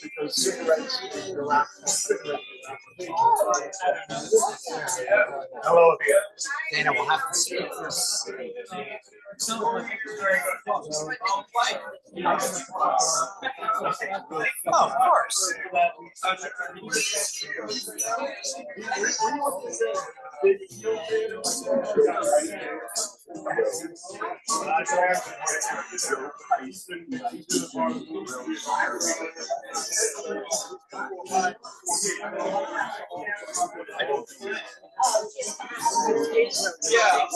Because cigarettes hello, Dana will have to speak this. Oh, of course. Yeah.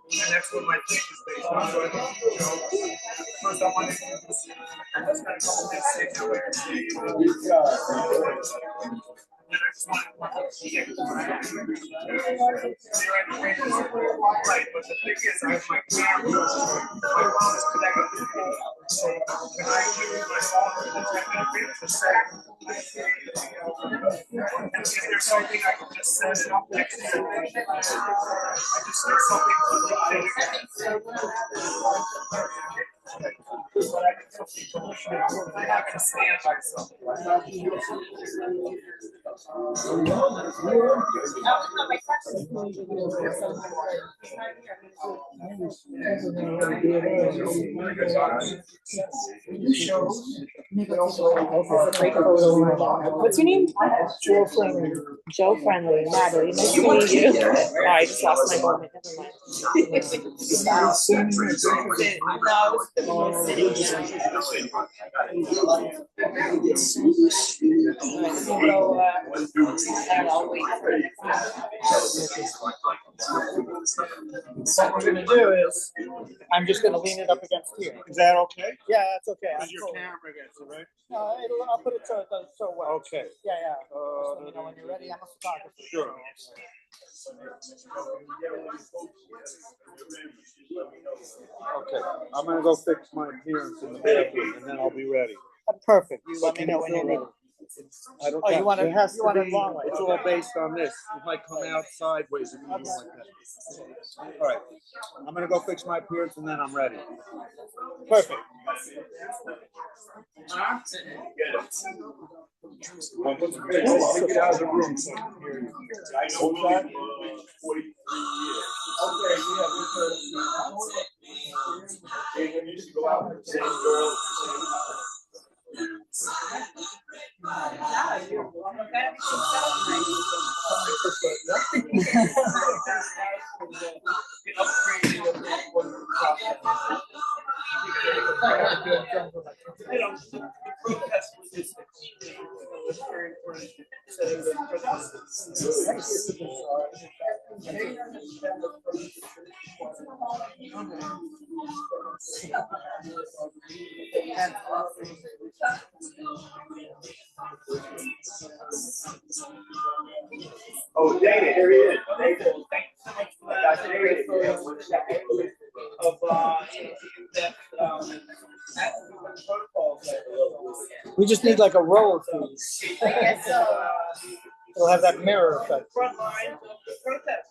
And that's what my thing is based on. So I don't, you know, first I want to spend a couple days sitting away and then I just want to get right, but the thing is, I have my camera, my phone is connected to the so when I use my phone, it's going to be the same. And if there's something I can just set it up next to it, I just need something to but I can tell people I can stand by something. What's your name? Joe Friendly. Joe Friendly. Natalie. Nice to meet you. Oh, I just lost my moment. Never mind. What we're going to do is, I'm just going to lean it up against here. Is that okay? Yeah, that's okay. Is your camera against it, right? I'll put it so it does so well. Okay. Yeah, yeah. So, you know, when you're ready, I'm a photographer. Sure. Okay, I'm going to go fix my appearance in the bathroom, and then I'll be ready. Perfect. You let me know when you're ready. I don't. Oh, you want to? It has to be. It's all based on this. It might come out sideways and like that. All right. I'm gonna go fix my appearance and then I'm ready. Perfect. Get out of the room. Oh, Dana, here he is. Thanks so much for that. We just need like a row of these. We'll have that mirror effect. Front line, protest.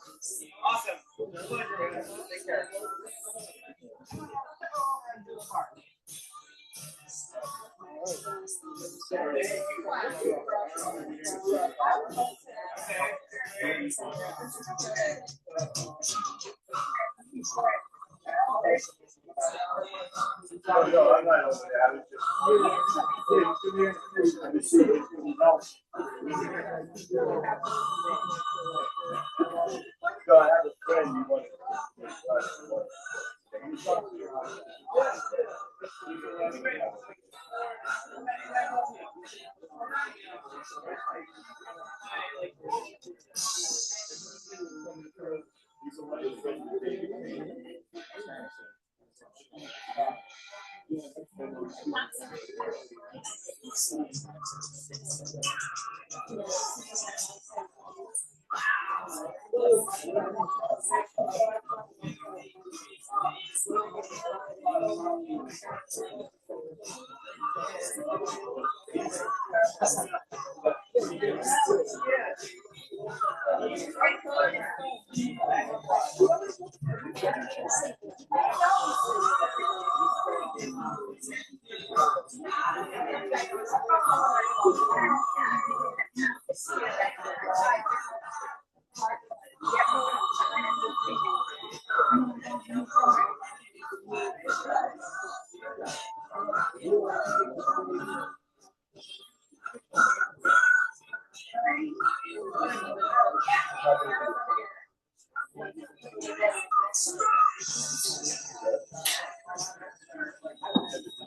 Awesome. Pleasure. Take care. No, I'm not over there. I was just. So I have a friend who wants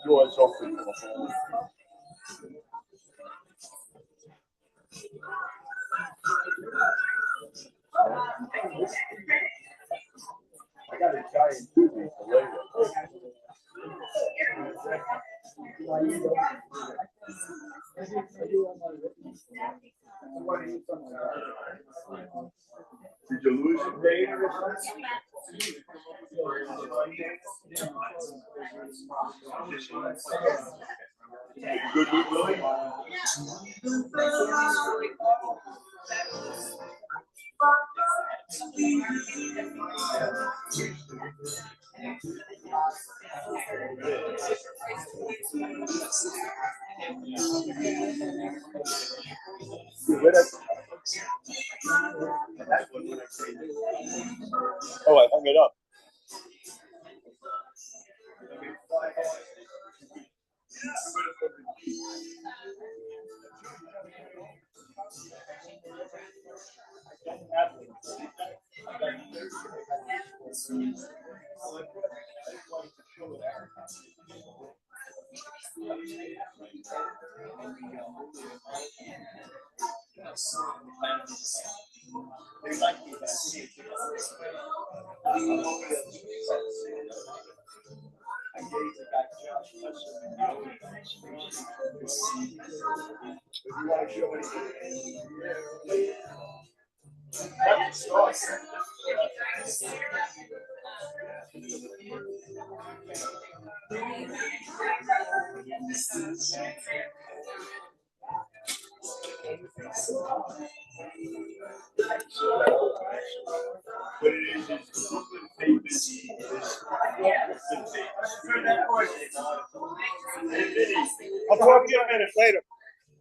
doors open. I got a giant toothpick for later. Did you lose some data or something? Good with Willie? Oh, I hung it up. What it is I'll talk to you a minute later.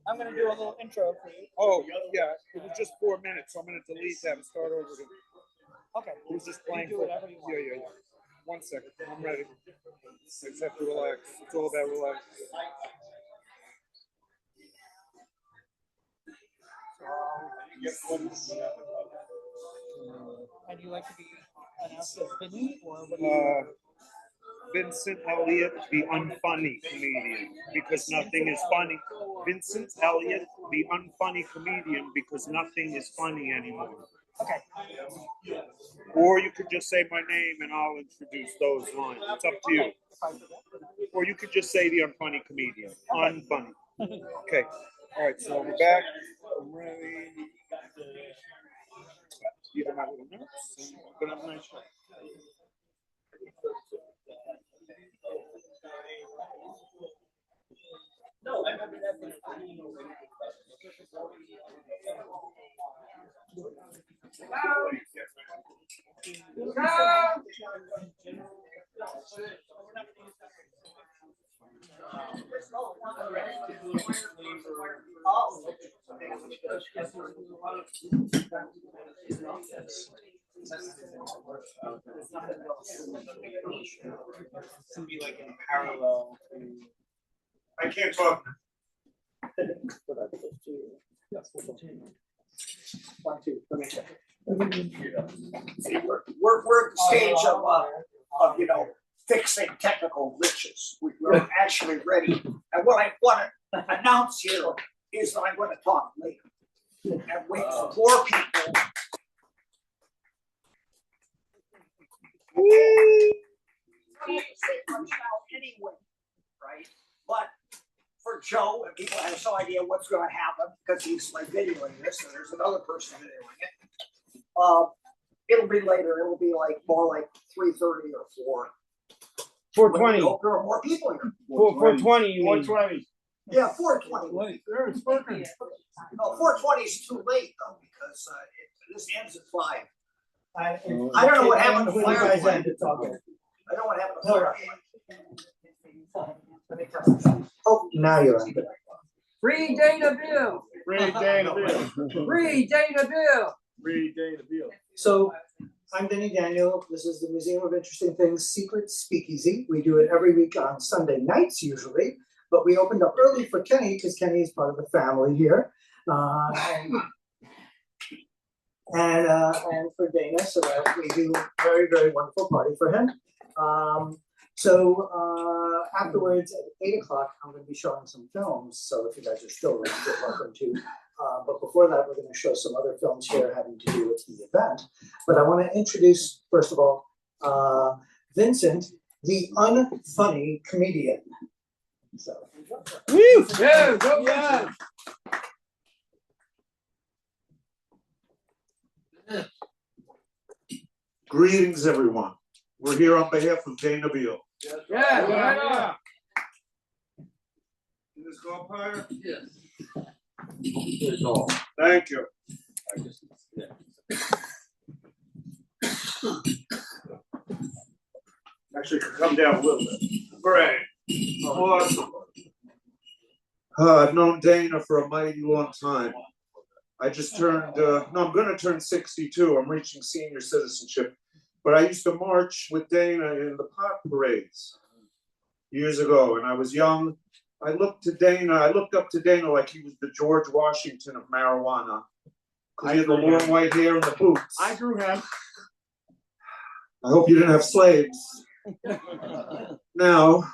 I'm gonna do a little intro for you. Oh, yeah, it was just 4 minutes, so I'm gonna delete that and start over again. Okay. It was just playing. Do whatever you want. Yeah. 1 second, I'm ready. I just have to relax. It's all about relax. And you like to be announced as Vinny or what do you Vincent Elliott, the unfunny comedian, because nothing is funny. Vincent Elliott, the unfunny comedian, because nothing is funny anymore. Okay. Or you could just say my name and I'll introduce those lines. It's up to you. Or you could just say the unfunny comedian. Unfunny. Okay. All right, so I'm back. I'm ready. These are my little notes. But I'm nice. Be like in parallel. I can't talk. See, we're at the stage of fixing technical glitches. We're actually ready. And what I want to announce here is that I'm going to talk later and wait for more people. Anyway, right? But for Joe, and people have no idea what's going to happen because he's like videoing this, and there's another person videoing it. It'll be later. It'll be like more like 3:30 or 4. 4:20. Hope there are more people here. 4:20. You mean? 4:20. Yeah, 4:20. It's working. No, 4:20 is too late though because this ends at 5. I don't know what happened to when you guys Firefly. ended talking. I don't know what happened to Firefly. Let me test this. Oh, now you're on. Free Dana Beal. Free Dana Beal. Free Dana Beal. Free Dana Beal. So I'm Denny Daniel. This is the Museum of Interesting Things Secret Speakeasy. We do it every week on Sunday nights usually, but we opened up early for Kenny because Kenny is part of the family here. And for Dana, so that we do a very, very wonderful party for him. Afterwards at 8 o'clock, I'm going to be showing some films. So if you guys are still around, you're welcome to. But before that, we're going to show some other films here having to do with the event. But I want to introduce, first of all, Vincent, the unfunny comedian. So, Woo! Yeah, go yeah. Greetings, everyone. We're here on behalf of Dana Beal. Yeah, right on. Can this go up higher? Yes. Thank you. Actually, could come down a little bit. Great. Awesome. I've known Dana for a mighty long time. I just turned, I'm going to turn 62. I'm reaching senior citizenship. But I used to march with Dana in the pot parades years ago, and I was young. I looked up to Dana like he was the George Washington of marijuana. Because he had the long white hair and the boots. I grew him. I hope you didn't have slaves. Now,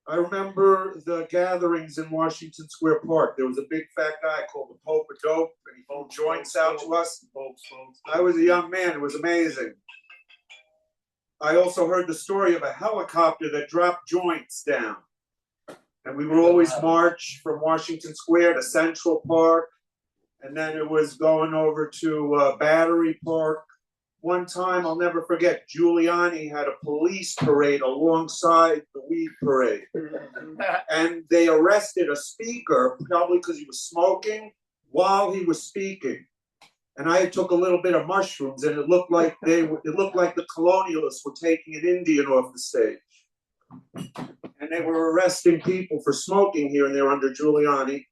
I remember the gatherings in Washington Square Park. There was a big fat guy called the Pope of Dope, and he pulled joints out to us. I was a young man. It was amazing. I also heard the story of a helicopter that dropped joints down. And we would always march from Washington Square to Central Park. And then it was going over to Battery Park. One time, I'll never forget, Giuliani had a police parade alongside the weed parade. And they arrested a speaker, probably because he was smoking, while he was speaking. And I took a little bit of mushrooms, and it looked like the colonialists were taking an Indian off the stage. And they were arresting people for smoking here, and they were under Giuliani.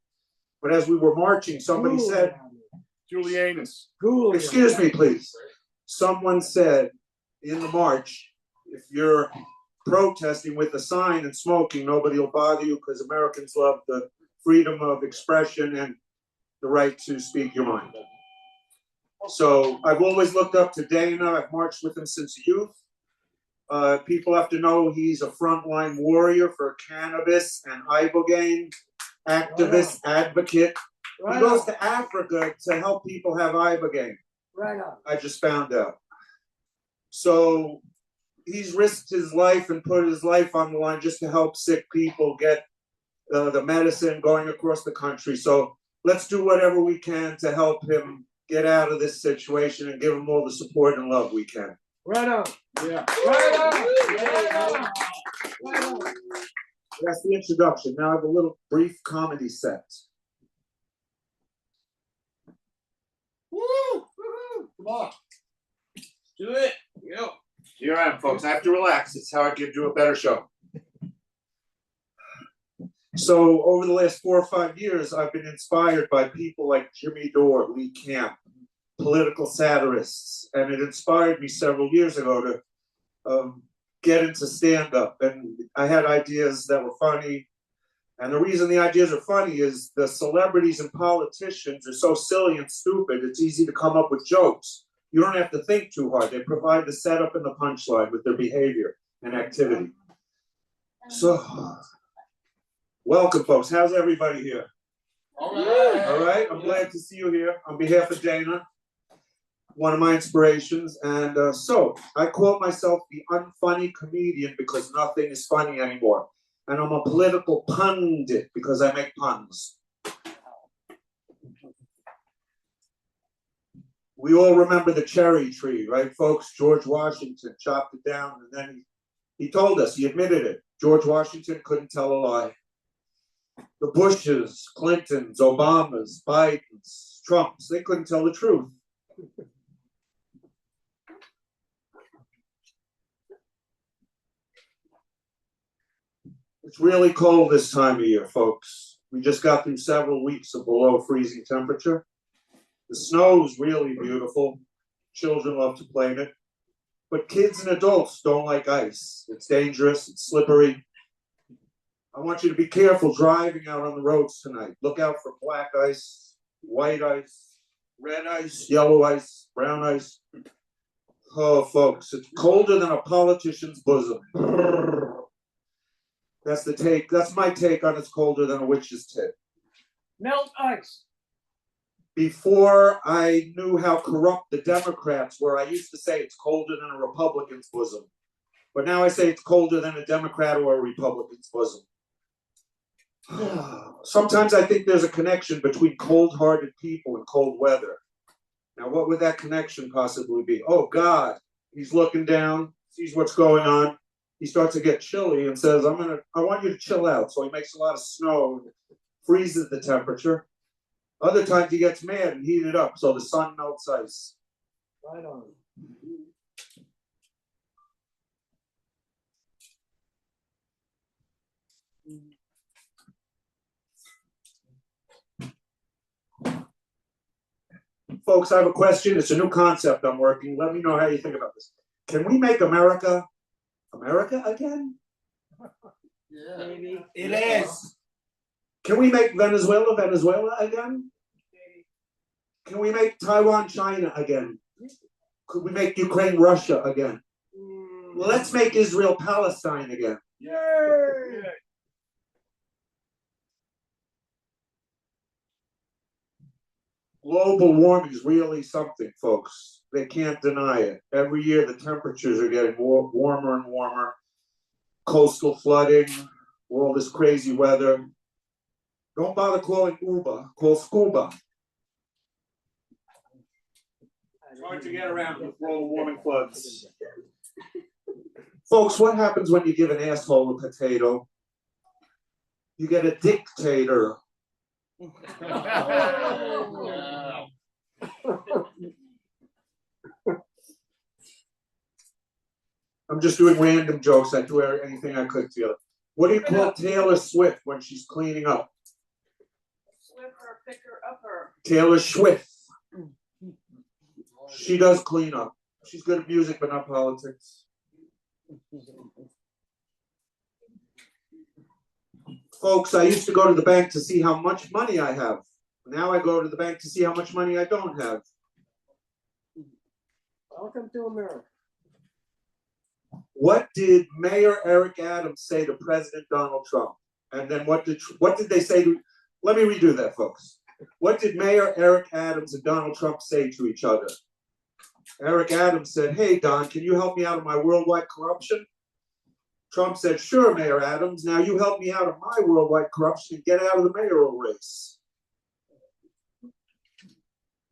But as we were marching, somebody said, Julianus. excuse me, please. Someone said in the march, if you're protesting with a sign and smoking, nobody will bother you because Americans love the freedom of expression and the right to speak your mind. So I've always looked up to Dana. I've marched with him since youth. People have to know he's a frontline warrior for cannabis and ibogaine, activist, advocate. He goes to Africa to help people have ibogaine. Right on. I just found out. So he's risked his life and put his life on the line just to help sick people get the medicine going across the country. So let's do whatever we can to help him get out of this situation and give him all the support and love we can. Right on. Yeah. Right on. Right on. Right on. That's the introduction. Now I have a little brief comedy set. Woo! Woo-hoo. Come on. Do it. Yo. Here I am, folks. I have to relax. It's how I can do a better show. So over the last 4 or 5 years, I've been inspired by people like Jimmy Dore, Lee Camp, political satirists, and it inspired me several years ago to get into stand-up. And I had ideas that were funny. And the reason the ideas are funny is the celebrities and politicians are so silly and stupid, it's easy to come up with jokes. You don't have to think too hard. They provide the setup and the punchline with their behavior and activity. So, welcome, folks. How's everybody here? All right. All right. I'm glad to see you here. On behalf of Dana, one of my inspirations. And so, I call myself the unfunny comedian because nothing is funny anymore. And I'm a political pundit because I make puns. We all remember the cherry tree, right, folks? George Washington chopped it down, and then he told us, he admitted it. George Washington couldn't tell a lie. The Bushes, Clintons, Obamas, Bidens, Trumps, they couldn't tell the truth. It's really cold this time of year, folks. We just got through several weeks of below freezing temperature. The snow's really beautiful. Children love to play in it. But kids and adults don't like ice. It's dangerous, it's slippery. I want you to be careful driving out on the roads tonight. Look out for black ice, white ice, red ice, yellow ice, brown ice. Oh, folks, it's colder than a politician's bosom. That's the take. That's my take on it's colder than a witch's tit. Melt ice. Before I knew how corrupt the Democrats were, I used to say it's colder than a Republican's bosom. But now I say it's colder than a Democrat or a Republican's bosom. Sometimes I think there's a connection between cold-hearted people and cold weather. Now, what would that connection possibly be? Oh, God, he's looking down, sees what's going on. He starts to get chilly and says, I want you to chill out. So he makes a lot of snow and freezes the temperature. Other times he gets mad and heat it up so the sun melts ice. Right on. Folks, I have a question. It's a new concept I'm working. Let me know how you think about this. Can we make America again? Yeah. Maybe. It is. Can we make Venezuela again? Can we make Taiwan China again? Could we make Ukraine Russia again? Let's make Israel Palestine again. Yay! Global warming is really something, folks. They can't deny it. Every year the temperatures are getting warmer and warmer. Coastal flooding, all this crazy weather. Don't bother calling Uber, call Scuba. It's hard to get around with global warming floods. Folks, what happens when you give an asshole a potato? You get a dictator. I'm just doing random jokes. I threw anything I could together. What do you call Taylor Swift when she's cleaning up? Swiffer, picker, upper. Taylor Swift. She does clean up. She's good at music, but not politics. Folks, I used to go to the bank to see how much money I have. Now I go to the bank to see how much money I don't have. Welcome to America. What did Mayor Eric Adams say to President Donald Trump? And then what did they say to? Let me redo that, folks. What did Mayor Eric Adams and Donald Trump say to each other? Eric Adams said, "Hey, Don, can you help me out of my worldwide corruption?" Trump said, "Sure, Mayor Adams. Now you help me out of my worldwide corruption and get out of the mayoral race."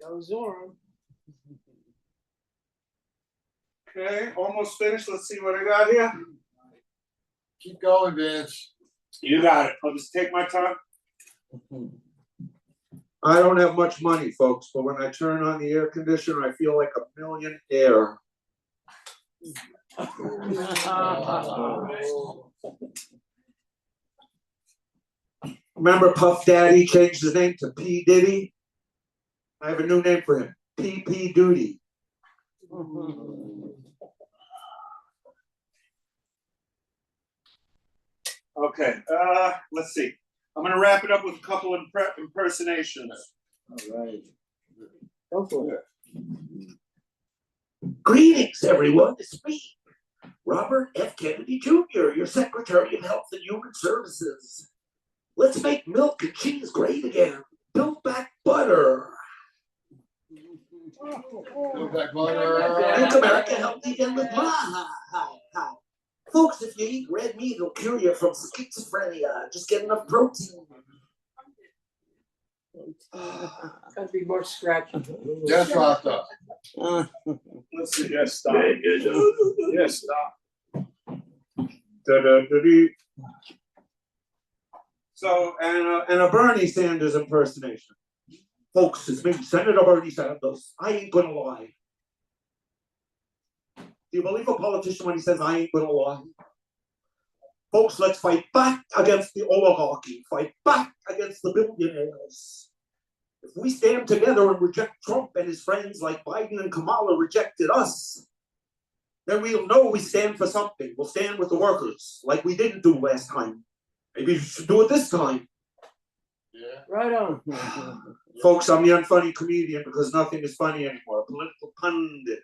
Go Zorn. Okay, almost finished. Let's see what I got here. Keep going, Vince. You got it. I'll just take my time. I don't have much money, folks, but when I turn on the air conditioner, I feel like a millionaire. Remember Puff Daddy changed his name to P. Diddy? I have a new name for him, P. Duty. Okay, let's see. I'm gonna wrap it up with a couple of impersonations. All right. Go for it. Greetings, everyone. It's me, Robert F. Kennedy Jr., your Secretary of Health and Human Services. Let's make milk and cheese great again. Build back butter. Build back butter. Make America healthy again with my hi. Folks, if you eat red meat, it'll cure you from schizophrenia. Just get enough protein. Gotta be more scratchy. Yes, Rasta. Let's see. Yes, stop. Yes, stop. Da-da-da-dee. So, and a Bernie Sanders impersonation. Folks, it's me, Senator Bernie Sanders. I ain't gonna lie. Do you believe a politician when he says, I ain't gonna lie? Folks, let's fight back against the oligarchy. Fight back against the billionaires. If we stand together and reject Trump and his friends like Biden and Kamala rejected us, then we'll know we stand for something. We'll stand with the workers like we didn't do last time. Maybe we should do it this time. Yeah. Right on. Folks, I'm the unfunny comedian because nothing is funny anymore. A political pundit.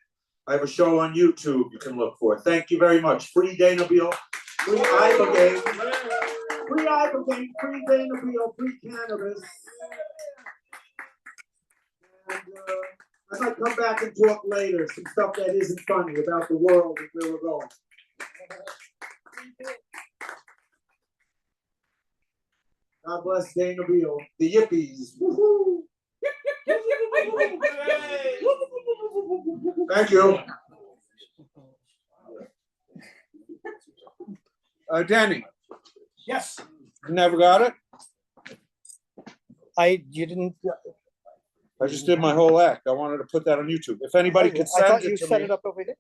I have a show on YouTube you can look for. Thank you very much. Free Dana Beal. Free ibogaine. Free ibogaine. Free Dana Beal. Free cannabis. And I might come back and talk later some stuff that isn't funny about the world and where we're going. God bless Dana Beal. The yippies. Woohoo! Thank you. Danny. Yes. Never got it? You didn't. I just did my whole act. I wanted to put that on YouTube. If anybody could I send thought it you to set me. it up over there.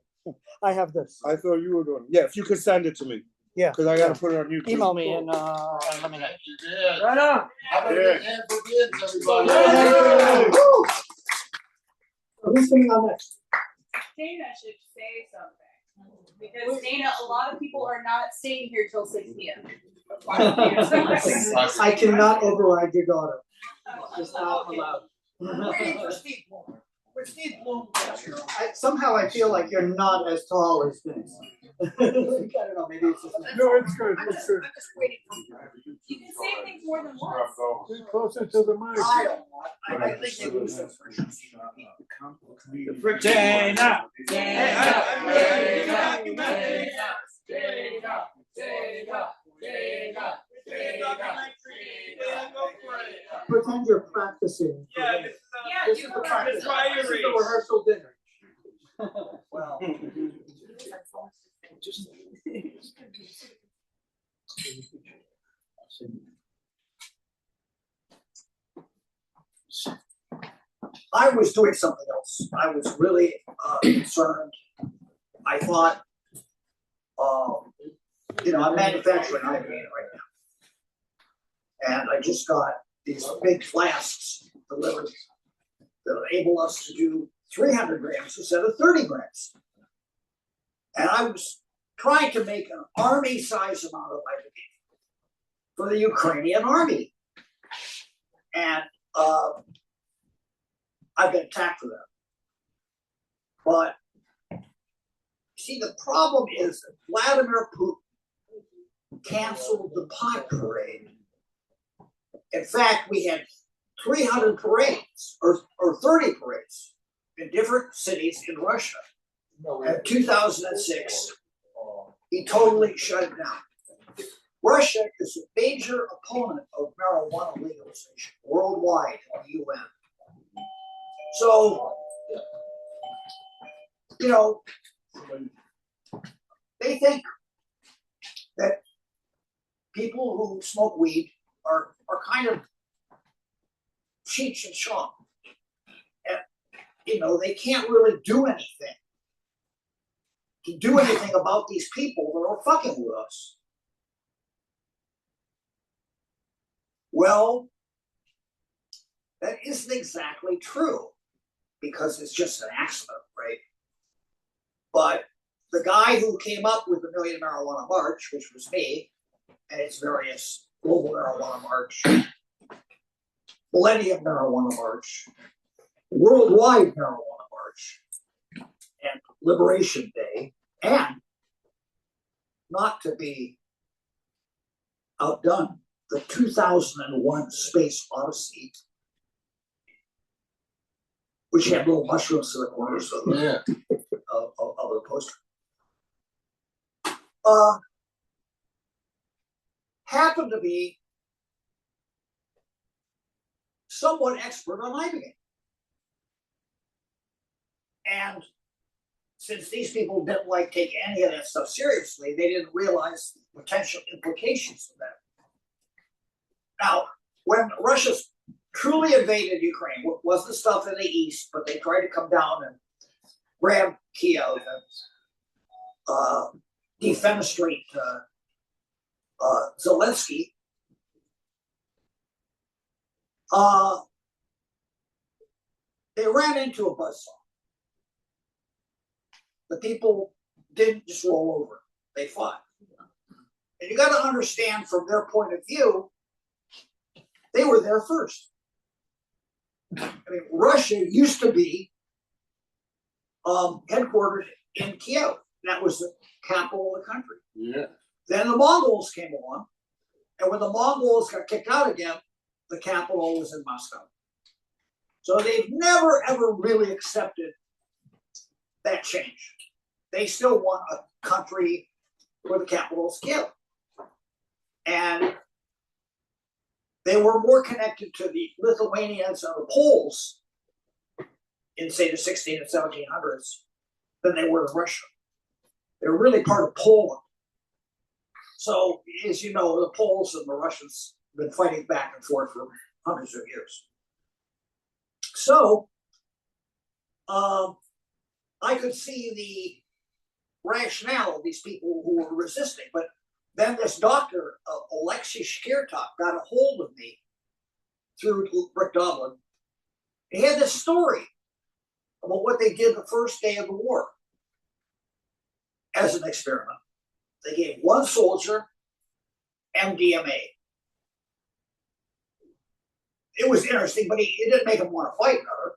I have this. I thought you were doing it. Yeah, if you could send it to me. Yeah. Because I got to put it on YouTube. Email me and let me know. Yeah. Right on. How about a big hand for Vince, everybody? Woo! So who's coming on next? Dana should say something. Because Dana, a lot of people are not staying here till 6 p.m. I cannot override your daughter. It's not allowed. Waiting for Steve Bloom. With Steve Bloom. Somehow I feel like you're not as tall as Vince. I don't know, maybe it's just. No, it's good. I'm It's just good. waiting for you. You can say things more than once. Get closer to the mic. I don't want. I think they lose the friction. Dana. Pretend you're practicing. Yeah, This do is the the practice. practice. This is the rehearsal dinner. Well. I was doing something else. I was really concerned. I thought, I'm manufacturing ibogaine right now. And I just got these big flasks delivered that enable us to do 300 grams instead of 30 grams. And I was trying to make an army-size amount of ibogaine for the Ukrainian army. And I've been attacked for that. But see, the problem is that Vladimir Putin canceled the pot parade. In fact, we had 300 parades or 30 parades in different cities in Russia. In 2006, he totally shut it down. Russia is a major opponent of marijuana legalization worldwide in the UN. So, you know, they think that people who smoke weed are kind of Cheech and Chong. And, you know, they can't really do anything about these people that are fucking with us. Well, that isn't exactly true because it's just an accident, right? But the guy who came up with the Million Marijuana March, which was me, and its various Global Marijuana March, Millennium Marijuana March, Worldwide Marijuana March, and Liberation Day, and not to be outdone, the 2001 Space Odyssey, which had little mushrooms in the corners of the poster. Happened to be somewhat expert on ibogaine. And since these people didn't like take any of that stuff seriously, they didn't realize the potential implications of that. Now, when Russia truly invaded Ukraine, was the stuff in the east, but they tried to come down and grab Kiev and defenestrate Zelensky. They ran into a buzzsaw. The people didn't just roll over, they fought. And you got to understand from their point of view, they were there first. I mean, Russia used to be headquartered in Kiev. That was the capital of the country. Yeah. Then the Mongols came along, and when the Mongols got kicked out again, the capital was in Moscow. So they've never, ever really accepted that change. They still want a country where the capital is Kiev. And they were more connected to the Lithuanians and the Poles in, say, the 16 and 1700s than they were in Russia. They were really part of Poland. So, as you know, the Poles and the Russians have been fighting back and forth for hundreds of years. So, I could see the rationale of these people who were resisting, but then this doctor, Alexei Shkirtov, got a hold of me through Rick Doblin. He had this story about what they did the first day of the war as an experiment. They gave one soldier MDMA. It was interesting, but it didn't make him want to fight better.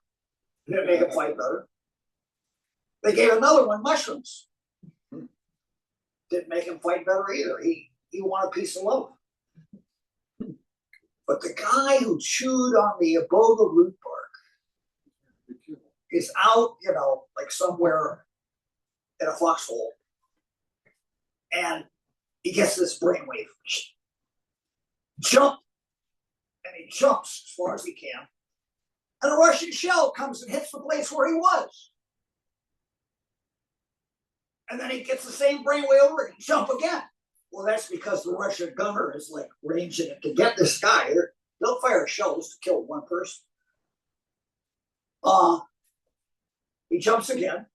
It didn't make him fight better. They gave another one mushrooms. Didn't make him fight better either. He wanted a piece of loaf. But the guy who chewed on the iboga root bark is out, you know, like somewhere in a foxhole. And he gets this brainwave. Jump! And he jumps as far as he can. And a Russian shell comes and hits the place where he was. And then he gets the same brainwave over and jump again. Well, that's because the Russian gunner is like ranging it to get this guy. They'll fire shells to kill one person. He jumps again.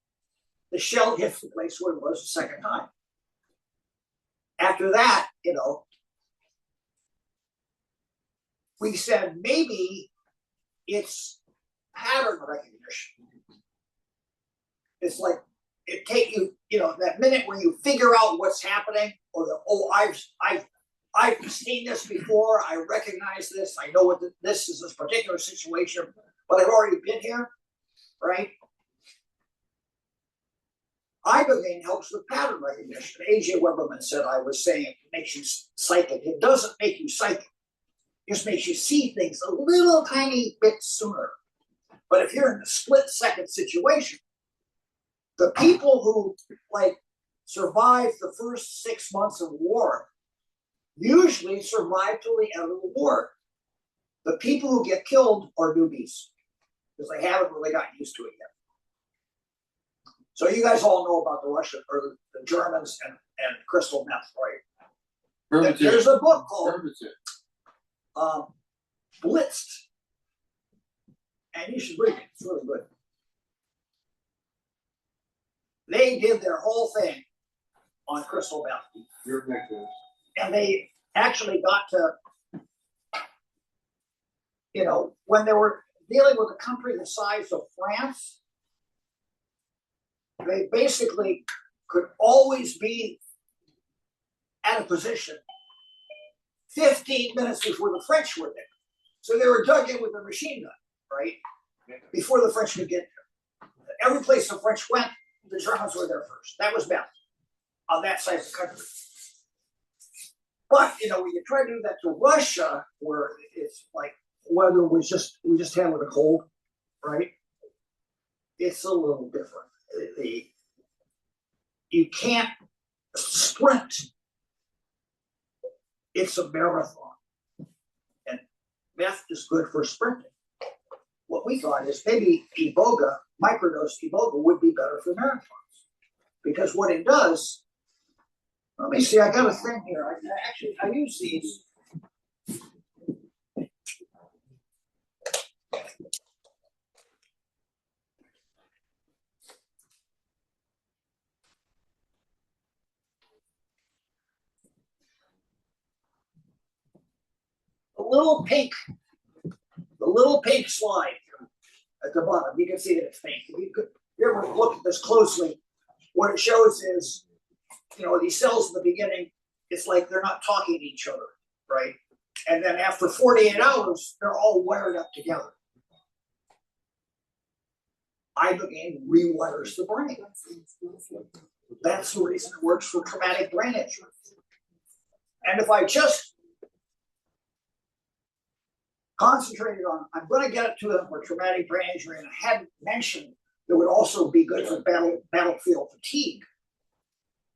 The shell hits the place where it was the second time. After that, you know, we said maybe it's pattern recognition. It's like it take you, you know, that minute when you figure out what's happening, or I've seen this before, I recognize this, I know what this is, this particular situation, but I've already been here, right? Ibogaine helps with pattern recognition. A.J. Weberman said I was saying it makes you psychic. It doesn't make you psychic. It just makes you see things a little tiny bit sooner. But if you're in a split-second situation, the people who like survive the first 6 months of war usually survive till the end of the war. The people who get killed are newbies because they haven't really gotten used to it yet. So you guys all know about the Russian or the Germans and crystal meth, right? There's a book called Blitzed, and you should read it. It's really good. They did their whole thing on crystal meth. And they actually got to, you know, when they were dealing with a country the size of France, they basically could always be at a position 15 minutes before the French were there. So they were dug in with a machine gun, right? Before the French could get there. Every place the French went, the Germans were there first. That was meth on that side of the country. But, you know, when you try to do that to Russia, where it's like weather was we just had with a cold, right? It's a little different. You can't sprint. It's a marathon. And meth is good for sprinting. What we thought is maybe iboga, microdose iboga, would be better for marathons. Because what it does, let me see, I got a thing here. I use these. The little pink slide at the bottom. You can see that it's pink. If you ever look at this closely, what it shows is, you know, these cells in the beginning, it's like they're not talking to each other, right? And then after 48 hours, they're all wired up together. Ibogaine rewires the brain. That's the reason it works for traumatic brain injury. And if I just concentrated on, I'm going to get it to them for traumatic brain injury, and I hadn't mentioned it would also be good for battlefield fatigue,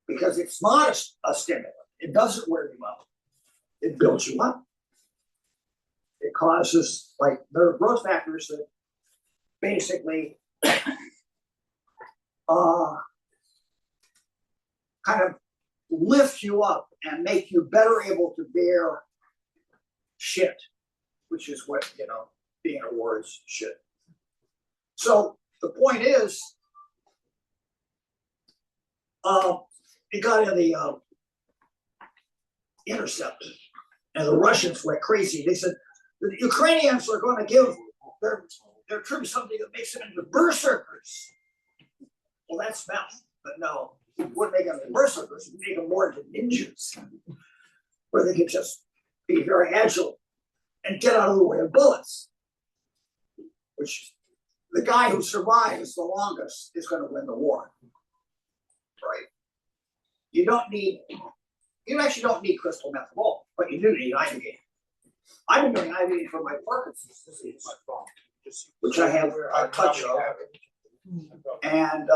because it's not a stimulant. It doesn't wear you out. It builds you up. It causes, like, there are growth factors that basically kind of lift you up and make you better able to bear shit, which is what, you know, being a war is shit. So the point is, it got in the Intercept, and the Russians went crazy. They said the Ukrainians are going to give their troops something that makes them into berserkers. Well, that's meth, but no, it wouldn't make them into berserkers. It would make them more into ninjas, where they could just be very agile and get out of the way of bullets. Which the guy who survives the longest is going to win the war, right? You actually don't need crystal meth at all, but you do need ibogaine. I've been doing ibogaine for my Parkinson's disease, which I have a touch of, and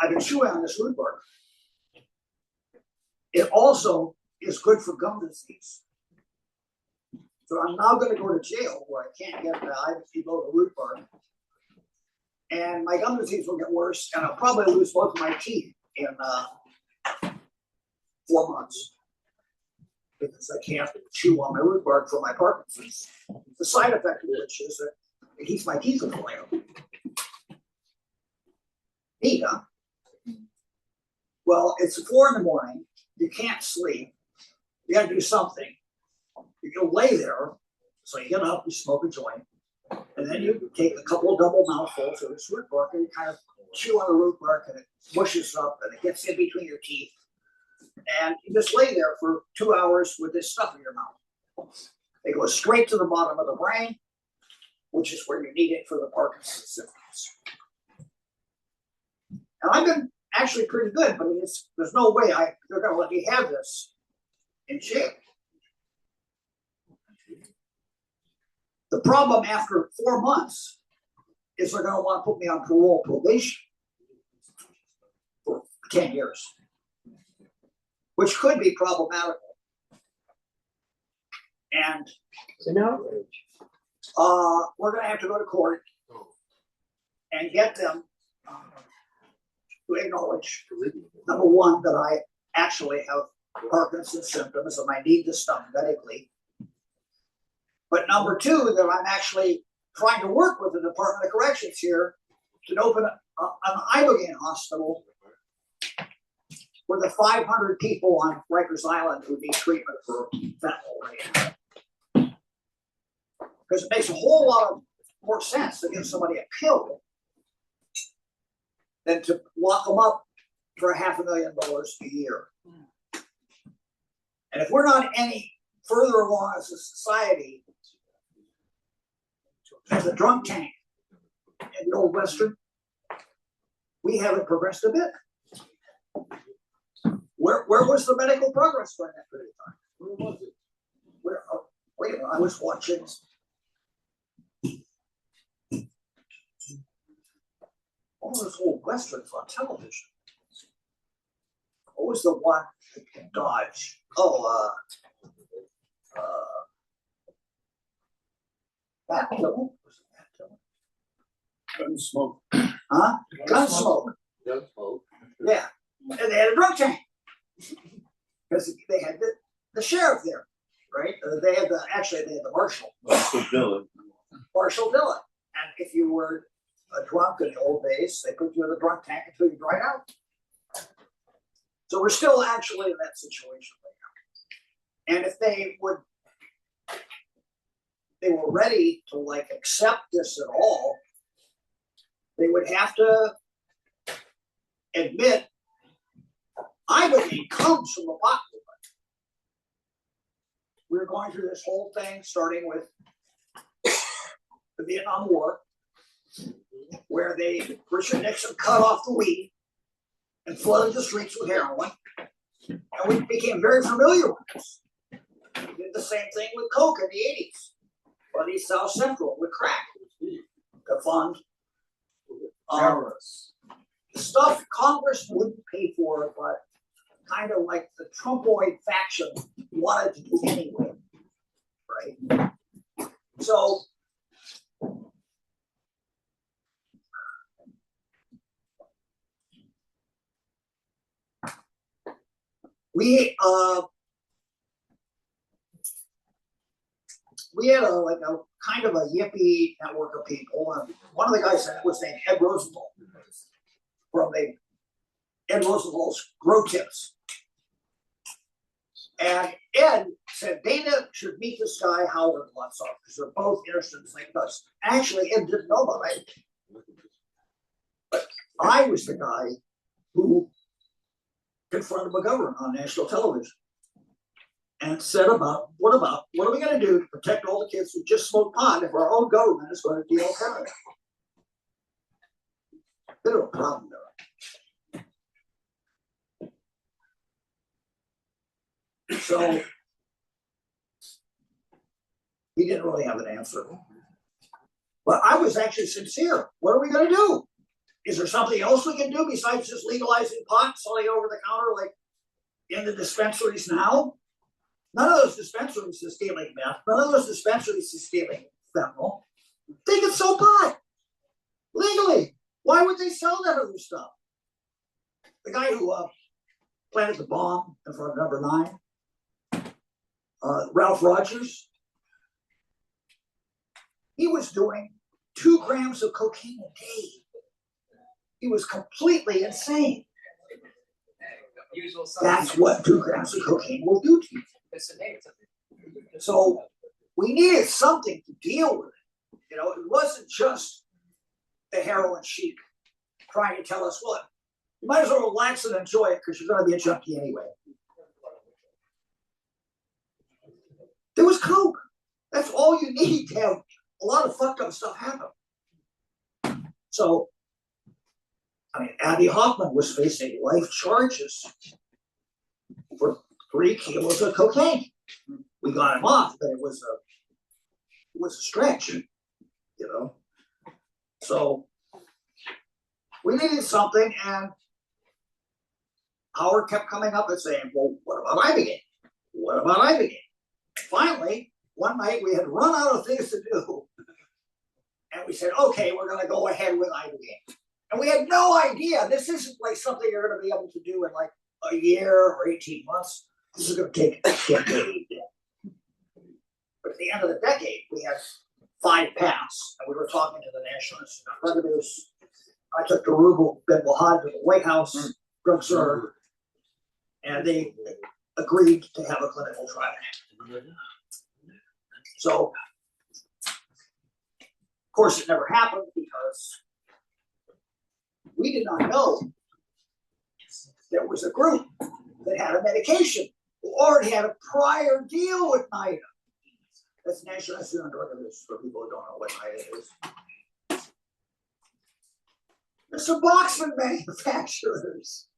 I've been chewing on this root bark. It also is good for gum disease. So I'm now going to go to jail where I can't get the ibogaine root bark, and my gum disease will get worse, and I'll probably lose both of my teeth in 4 months because I can't chew on my root bark for my Parkinson's. The side effect of which is that it keeps my teeth from falling out. Neat, huh? Well, it's 4 in the morning. You can't sleep. You got to do something. You lay there, so you get up, you smoke a joint, and then you take a couple of double mouthfuls of this root bark and you kind of chew on the root bark, and it mushes up and it gets in between your teeth. And you just lay there for 2 hours with this stuff in your mouth. It goes straight to the bottom of the brain, which is where you need it for the Parkinson's symptoms. And I've been actually pretty good, but there's no way they're going to let me have this in jail. The problem after 4 months is they're gonna want to put me on parole probation for 10 years, which could be problematical. And It's an outrage. we're gonna have to go to court and get them to acknowledge, number one, that I actually have Parkinson's symptoms and I need this done medically. But number two, that I'm actually trying to work with the Department of Corrections here to open an ibogaine hospital for the 500 people on Rikers Island who need treatment for fentanyl right now. Because it makes a whole lot of more sense to give somebody a pill than to lock them up for $500,000 a year. And if we're not any further along as a society, as a drunk tank in the old Western, we haven't progressed a bit. Where was the medical progress during that period of time? Where was it? Wait a minute, I was watching. All those old Westerns on television. What was the one in Dodge? Gunsmoke. Gunsmoke. Huh? Gunsmoke. Gunsmoke. Yeah. And they had a drug tank. Because they had the sheriff there, right? They had the marshal. Marshal Dillon. And if you were a drunk in the old days, they put you in the drunk tank until you dried out. So we're still actually in that situation right now. And if they were ready to like accept this at all, they would have to admit ibogaine comes from the pot movement. We're going through this whole thing starting with the Vietnam War, where Richard Nixon cut off the weed and flooded the streets with heroin, and we became very familiar with this. We did the same thing with coke in the 80s, but East South Central with crack to fund stuff Congress wouldn't pay for, but kind of like the Trumpoid faction wanted to do anyway, right? So we had a kind of a yippie network of people, and one of the guys was named Ed Rosenthal from Ed Roosevelt's Grow Tips. And Ed said Dana should meet this guy Howard Lutzoff because they're both interested in the same place. Actually, Ed didn't know about it, but I was the guy who confronted McGovern on national television and said what are we going to do to protect all the kids who just smoke pot if our own government is going to deal Canada? Bit of a problem there. So he didn't really have an answer. But I was actually sincere. What are we going to do? Is there something else we can do besides just legalizing pot, selling over the counter like in the dispensaries now? None of those dispensaries are stealing meth. None of those dispensaries are stealing fentanyl. They can sell pot legally. Why would they sell that other stuff? The guy who planted the bomb in front of number 9, Ralph Rogers, he was doing 2 grams of cocaine a day. He was completely insane. That's what 2 grams of cocaine will do to you. So we needed something to deal with it. You know, it wasn't just the heroin chic trying to tell us, what, you might as well relax and enjoy it because you're going to be a junkie anyway. There was coke. That's all you need to have a lot of fucked up stuff happen. So, I mean, Abby Hoffman was facing life charges for 3 kilos of cocaine. We got him off, but it was a stretch, you know. So we needed something, and Howard kept coming up and saying, well, what about ibogaine? What about ibogaine? Finally, one night we had run out of things to do. And we said, okay, we're going to go ahead with ibogaine. And we had no idea. This isn't like something you're going to be able to do in like a year or 18 months. This is going to take a decade. But at the end of the decade, we had 5 patents. And we were talking to the National Institute of Drug Abuse. I took the Rubel Ben Wahad to the White House, drug czar, and they agreed to have a clinical trial. So, of course, it never happened because we did not know there was a group that had a medication who already had a prior deal with NIDA. That's National Institute of Drug Abuse, for people who don't know what NIDA is. The Suboxone manufacturers.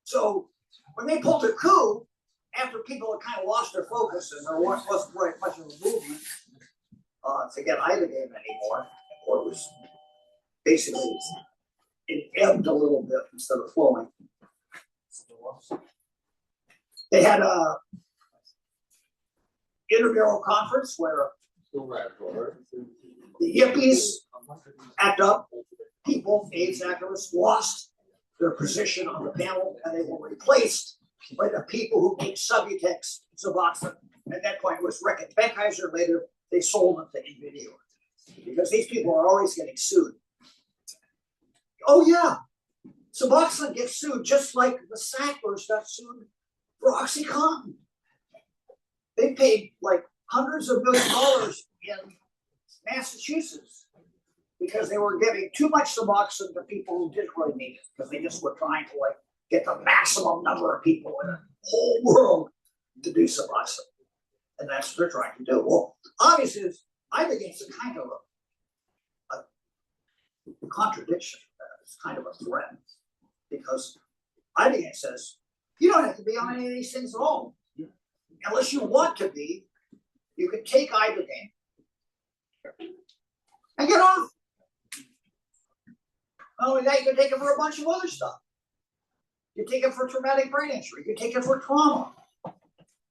So when they pulled a coup, after people had kind of lost their focus and there wasn't very much of a movement to get ibogaine anymore, or it was basically, it ebbed a little bit instead of flowing. They had a intramural conference where the yippies act up. People, AIDS activists, lost their position on the panel, and they were replaced by the people who make Subutex Suboxone. At that point, it was Reckitt Benckiser. Later, they sold them to Inventions because these people are always getting sued. Oh yeah, Suboxone gets sued just like the Sacklers got sued for OxyContin. They paid like hundreds of $millions in Massachusetts because they were giving too much Suboxone to people who didn't really need it, because they just were trying to like get the maximum number of people in the whole world to do Suboxone. And that's what they're trying to do. Well, obviously, ibogaine's a kind of a contradiction. It's kind of a threat, because ibogaine says, you don't have to be on any of these things at all. Unless you want to be, you can take ibogaine and get off. Not only that, you can take it for a bunch of other stuff. You take it for traumatic brain injury. You can take it for trauma.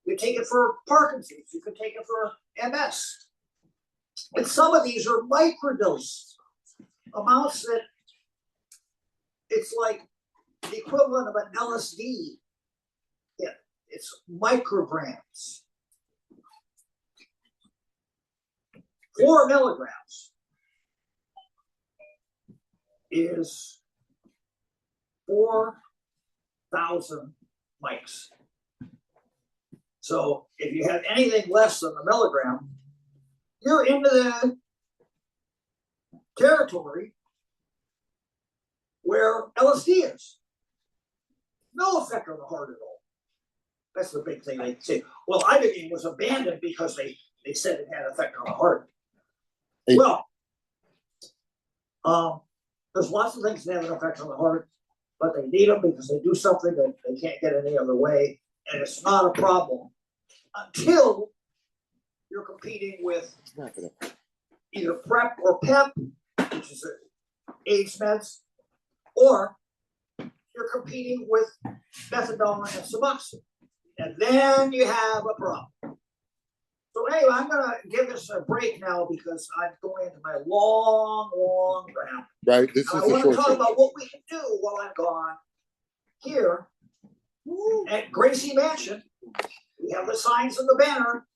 You take it for Parkinson's. You can take it for MS. And some of these are microdose amounts that it's like the equivalent of an LSD. Yeah, it's micrograms. 4 milligrams is 4,000 mics. So if you have anything less than a milligram, you're into the territory where LSD is. No effect on the heart at all. That's the big thing they say. Well, ibogaine was abandoned because they said it had effect on the heart. Hey. Well, there's lots of things that have an effect on the heart, but they need them because they do something that they can't get any other way, and it's not a problem until you're competing with either PrEP or PEP, which is AIDS meds, or you're competing with methadone and Suboxone, and then you have a problem. So anyway, I'm going to give this a break now because I'm going into my long round. Right, this is I want to talk about what we can do while I'm gone. Here at Gracie Mansion, we have the signs and the banner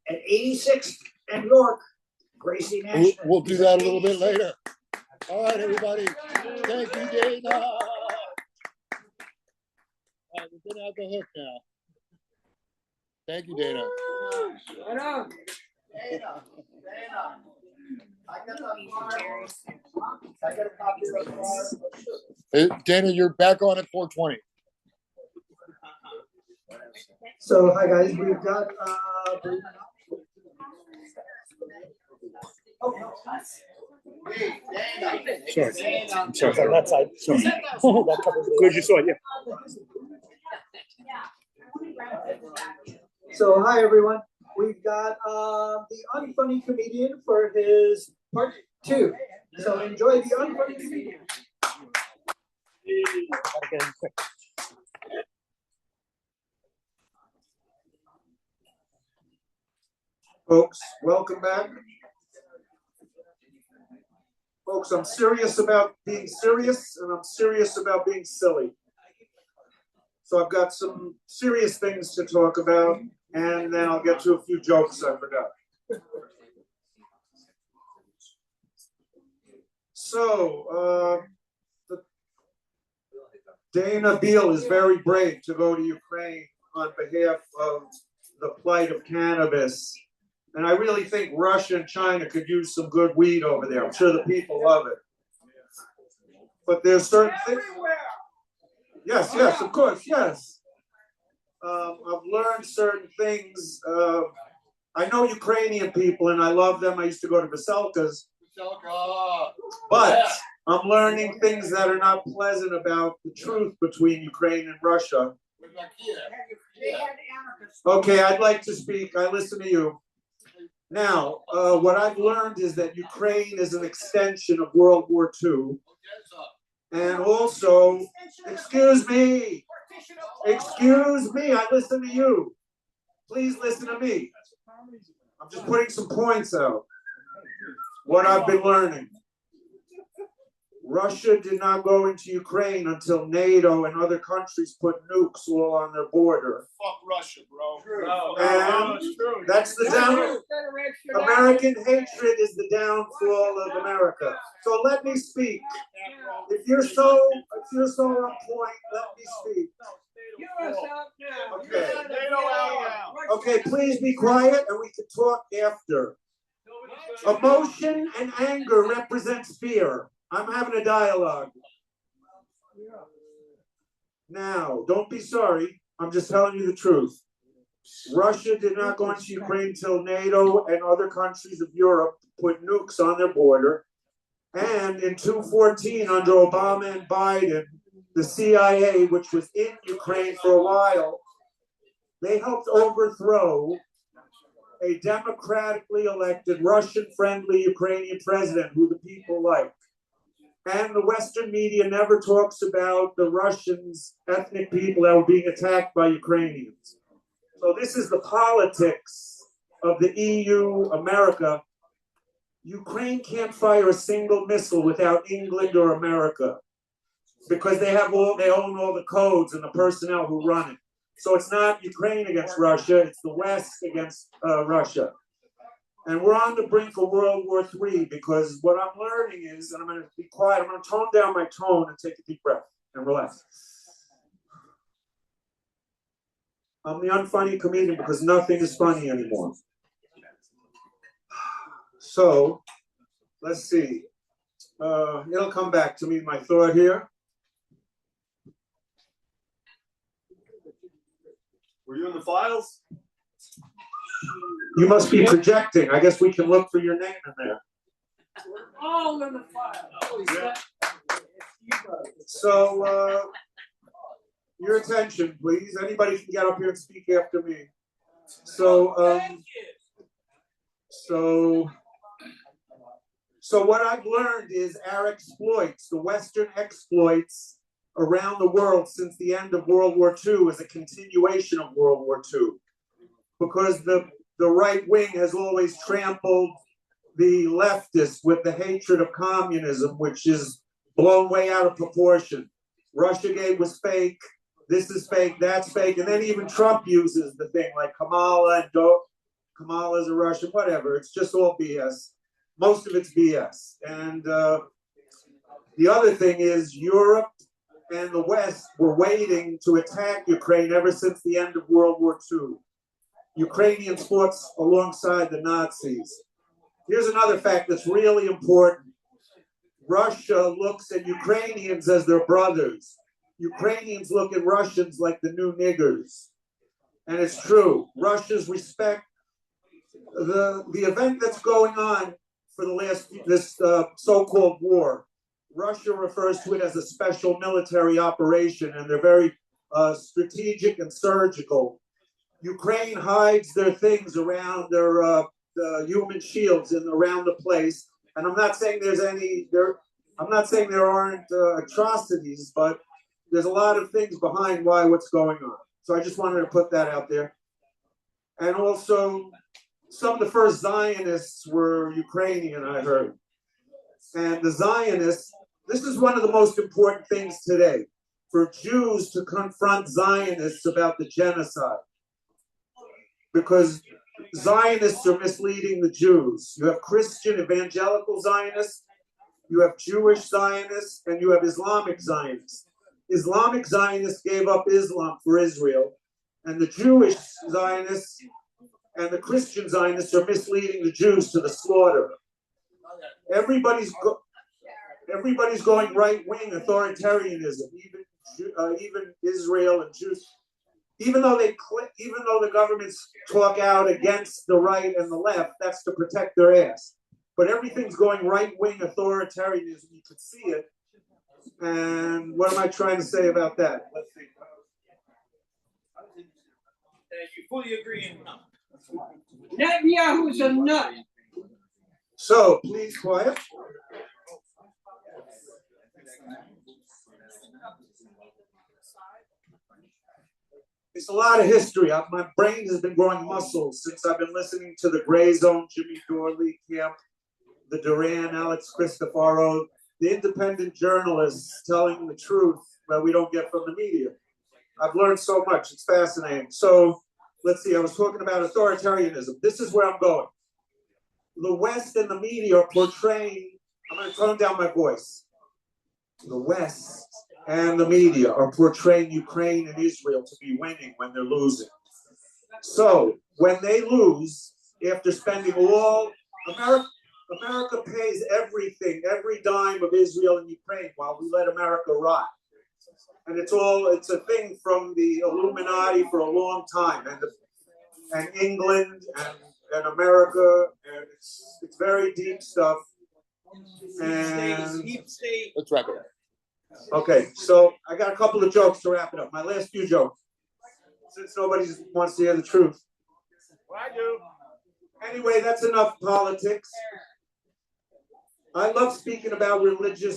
at 86th and York, Gracie Mansion. We'll do that a little bit later. All right, everybody. Thank you, Dana. All right, we're going to have the hook now. Thank you, Dana. Dana. Dana, you're back on at 4:20. So, hi guys, we've got Sorry. I'm sorry. On that side. Sorry. That covers good. You saw it, yeah. So, hi everyone. We've got the unfunny comedian for his part 2. So enjoy the unfunny comedian. Gotta get in quick. Folks, welcome back. Folks, I'm serious about being serious, and I'm serious about being silly. So I've got some serious things to talk about, and then I'll get to a few jokes I forgot. So, Dana Beal is very brave to go to Ukraine on behalf of the plight of cannabis. And I really think Russia and China could use some good weed over there. I'm sure the people love it. But there's certain things. Yes, yes, of course, yes. I've learned certain things. I know Ukrainian people and I love them. I used to go to Veselka's. But I'm learning things that are not pleasant about the truth between Ukraine and Russia. Okay, I'd like to speak. I listen to you. Now, what I've learned is that Ukraine is an extension of World War II. And also, excuse me, I listen to you. Please listen to me. I'm just putting some points out. What I've been learning. Russia did not go into Ukraine until NATO and other countries put nukes all on their border. Fuck Russia, bro. And that's the down. American hatred is the downfall of America. So let me speak. If you're so on point, let me speak. Okay. Okay, please be quiet and we can talk after. Emotion and anger represents fear. I'm having a dialogue. Now, don't be sorry. I'm just telling you the truth. Russia did not go into Ukraine until NATO and other countries of Europe put nukes on their border. And in 2014, under Obama and Biden, the CIA, which was in Ukraine for a while, they helped overthrow a democratically elected Russian-friendly Ukrainian president who the people like. And the Western media never talks about the Russians, ethnic people that were being attacked by Ukrainians. So this is the politics of the EU, America. Ukraine can't fire a single missile without England or America because they own all the codes and the personnel who run it. So it's not Ukraine against Russia, it's the West against Russia. And we're on the brink of World War III because what I'm learning is, and I'm going to be quiet, I'm going to tone down my tone and take a deep breath and relax. I'm the unfunny comedian because nothing is funny anymore. So, let's see. It'll come back to me, my thought here. Were you in the files? You must be projecting. I guess we can look for your name in there. All in the file. So, your attention, please. Anybody can get up here and speak after me. So what I've learned is our exploits, the Western exploits around the world since the end of World War II is a continuation of World War II. Because the right wing has always trampled the leftists with the hatred of communism, which is blown way out of proportion. Russiagate was fake, this is fake, that's fake, and then even Trump uses the thing like Kamala and Kamala's a Russian, whatever. It's just all BS. Most of it's BS. And the other thing is Europe and the West were waiting to attack Ukraine ever since the end of World War II. Ukrainians fought alongside the Nazis. Here's another fact that's really important. Russia looks at Ukrainians as their brothers. Ukrainians look at Russians like the new niggers. And it's true. Russia's respect the event that's going on for the last, this so-called war. Russia refers to it as a special military operation, and they're very strategic and surgical. Ukraine hides their things around their human shields and around the place, And I'm not saying I'm not saying there aren't atrocities, but there's a lot of things behind what's going on. So I just wanted to put that out there. And also, some of the first Zionists were Ukrainian, I heard. And the Zionists, this is one of the most important things today, for Jews to confront Zionists about the genocide. Because Zionists are misleading the Jews. You have Christian evangelical Zionists, you have Jewish Zionists, and you have Islamic Zionists. Islamic Zionists gave up Islam for Israel, and the Jewish Zionists and the Christian Zionists are misleading the Jews to the slaughter. Everybody's going right-wing authoritarianism, even Israel and Jews. Even though the governments talk out against the right and the left, that's to protect their ass. But everything's going right-wing authoritarianism. You could see it. And what am I trying to say about that? Let's see. You fully agree in no. Netanyahu's a nut. So, please, quiet. It's a lot of history. My brain has been growing muscles since I've been listening to the Gray Zone, Jimmy Dorley Camp, the Duran, Alex Cristofaro, the independent journalists telling the truth that we don't get from the media. I've learned so much. It's fascinating. So, let's see. I was talking about authoritarianism. This is where I'm going. The West and the media are portraying, I'm going to tone down my voice. The West and the media are portraying Ukraine and Israel to be winning when they're losing. So when they lose, after spending all, America pays everything, every dime of Israel and Ukraine while we let America rot. And it's a thing from the Illuminati for a long time, and England and America, and it's very deep stuff. And Let's wrap it up. Okay, so I got a couple of jokes to wrap it up. My last few jokes, since nobody wants to hear the truth. Well, I do. Anyway, that's enough politics. I love speaking about religion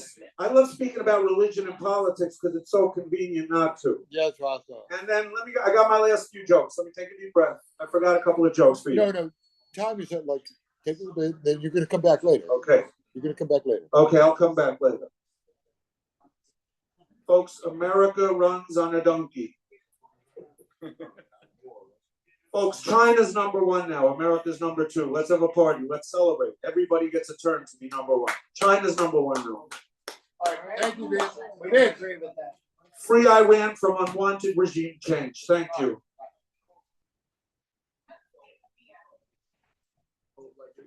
and politics because it's so convenient not to. Yes, Roscoe. And then I got my last few jokes. Let me take a deep breath. I forgot a couple of jokes for you. No. Time you said like take a little bit, then you're gonna come back later. Okay. You're gonna come back later. Okay, I'll come back later. Folks, America runs on a donkey. Folks, China's number one now. America's number two. Let's have a party. Let's celebrate. Everybody gets a turn to be number one. China's number one now. Thank you, Dave. We agree with that. Free Iran from unwanted regime change. Thank you.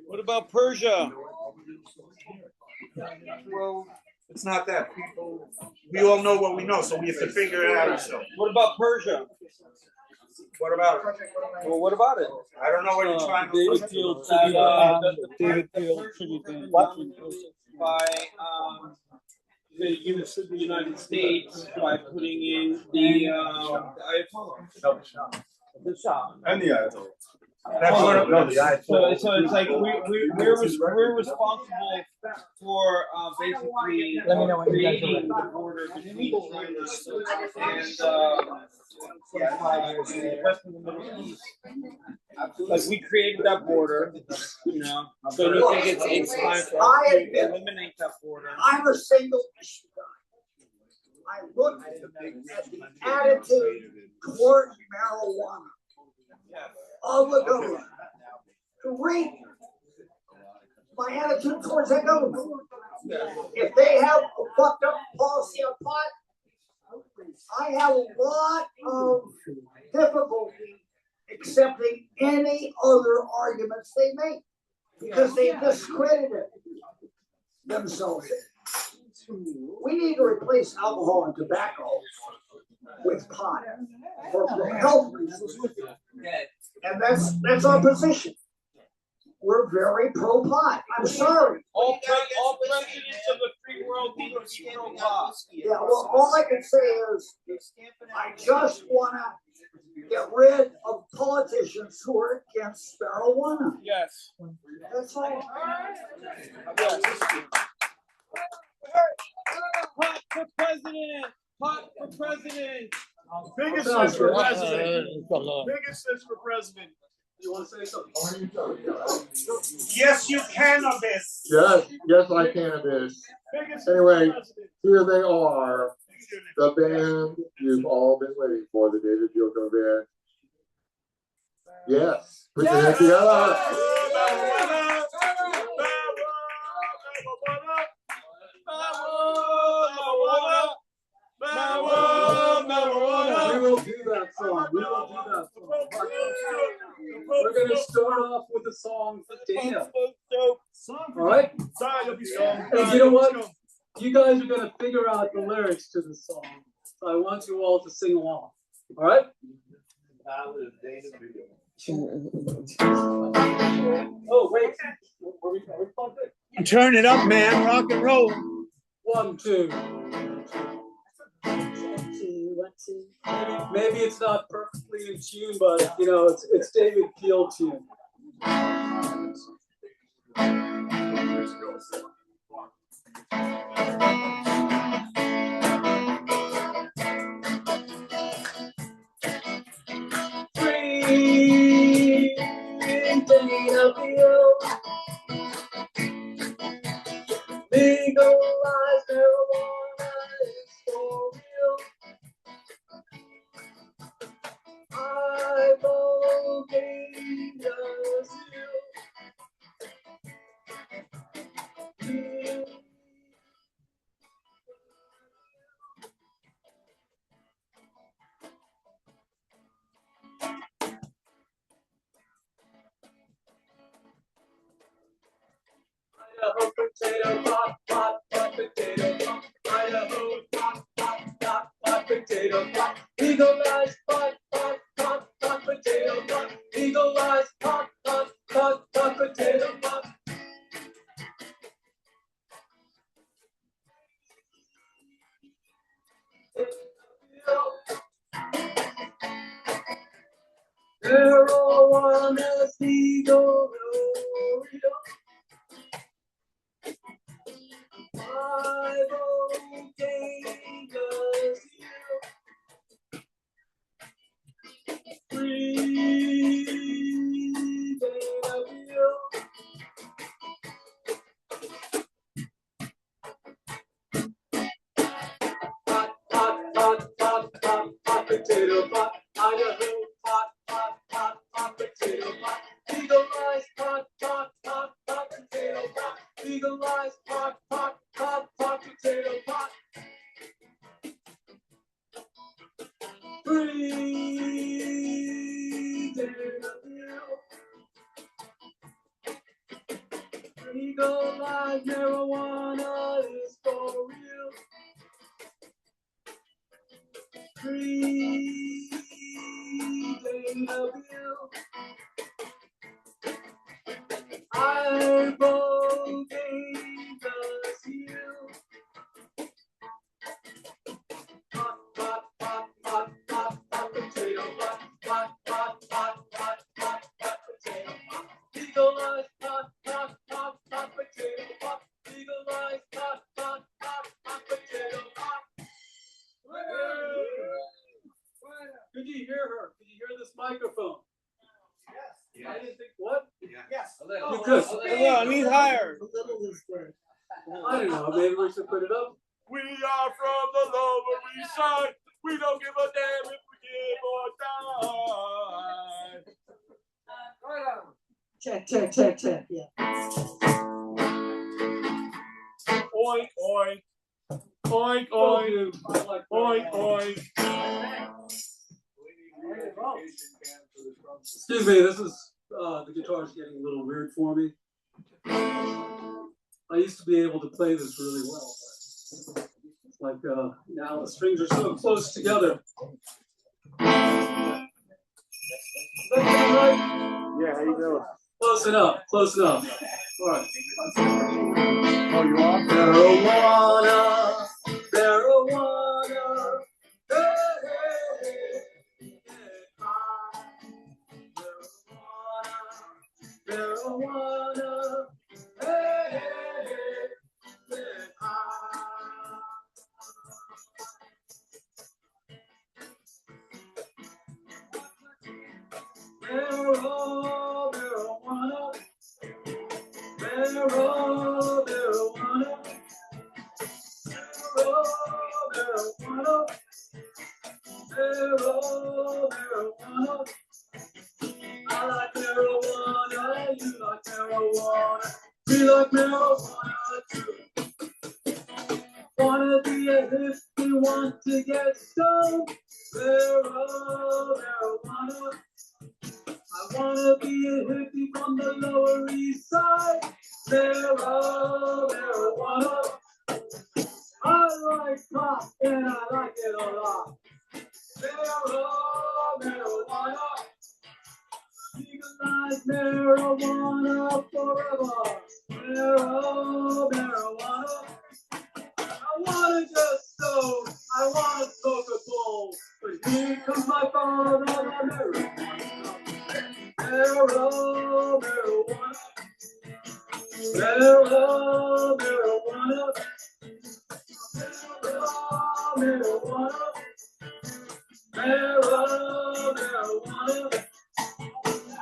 What about Persia? Well, it's not that. We all know what we know, so we have to figure it out ourselves. What about Persia? What about it? Well, what about it? I don't know what you're trying to David Field tribute. David Field tribute by the United States by putting in the And the Ayatollah. That's what so it's like we're responsible for basically creating the border between China and the rest of the Middle East. Like we created that border, you know. So you think it's time for us to eliminate that border? I'm a single issue guy. I look at the attitude toward marijuana of the government. To read my attitude towards that government. If they have a fucked up policy on pot, I have a lot of difficulty accepting any other arguments they make because they discredited themselves. We need to replace alcohol and tobacco with pot for health reasons. And that's our position. We're very pro-pot. I'm sorry. All presidents of the free world need to be pro-pot. Yeah, well, all I can say is I just want to get rid of politicians who are against marijuana. Yes. That's all. Pot for president! Pot for president! Biggest fish for president. Biggest fish for president. You want to say something? Yes, you cannabis. Yes, yes, I cannabis. Anyway, here they are, the band you've all been waiting for, the David Gilco Band. Yes, put your hands together. We will do that song. We will do that song. We're going to start off with a song for Dana. All right? And you know what? You guys are going to figure out the lyrics to the song. So I want you all to sing along. All right? Oh, wait. Are we plugged in? Turn it up, man. Rock and roll. 1, 2. Maybe it's not perfectly in tune, but you know, it's David Beal tune. Free Dana Beal. Legalize marijuana is for real. Ibogaine does you. Idaho potato, pot, pot, pot, potato, pot. Idaho, pot, pot, pot, pot, potato, pot. Legalize pot, pot, pot, pot, potato, pot. Legalize pot, pot, pot, pot, potato, pot. Marijuana's legal, real. Ibogaine does you. Free Dana Beal. Pot, pot, pot, pot, pot, pot, potato pot. Idaho, pot, pot, pot, pot, potato pot. Legalize pot, pot, pot, pot, potato pot. Legalize pot, pot, pot, pot, potato pot. Free Dana Beal. Legalize marijuana is for real. Free Dana Beal. Ibogaine does you. Pot, pot, pot, pot, pot, pot, potato pot. Pot, pot, pot, pot, pot, pot, potato pot. Legalize pot, pot, pot, pot, potato pot. Legalize pot, pot, pot, pot, potato pot. Could you hear her? Could you hear this microphone? Yes. I didn't think what? Yes. You could. Well, I need higher. I don't know. Maybe we should put it up. We are from the Lower East Side. We don't give a damn if we live or die. Check. Yeah. Oink, oink. Oink, oink. Oink, oink. Excuse me, this is the guitar's getting a little weird for me. I used to be able to play this really well, but it's like now the strings are so close together. Yeah, how you doing? Close enough. All right. Oh, you are? Marijuana. Marijuana I like marijuana, you like marijuana, we like marijuana too. Wanna be a hippie, want to get stoned, marijuana. I wanna be a hippie from the Lower East Side, marijuana. I like pop and I like it a lot, marijuana. Legalize marijuana forever. Marijuana. I wanna just smoke, I wanna smoke a bowl. But here comes my father, the marijuana. Marijuana. Marijuana. Marijuana. Marijuana.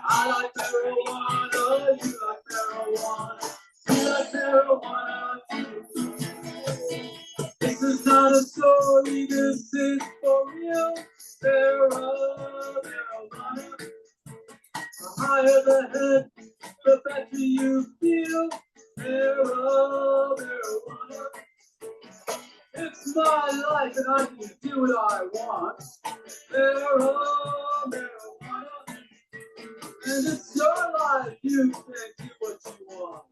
I like marijuana, you like marijuana, we like marijuana too. This is not a story, this is for real. Marijuana. The higher the head, the better you feel. Marijuana. It's my life and I can do what I want. Marijuana. And it's your life, you can do what you want.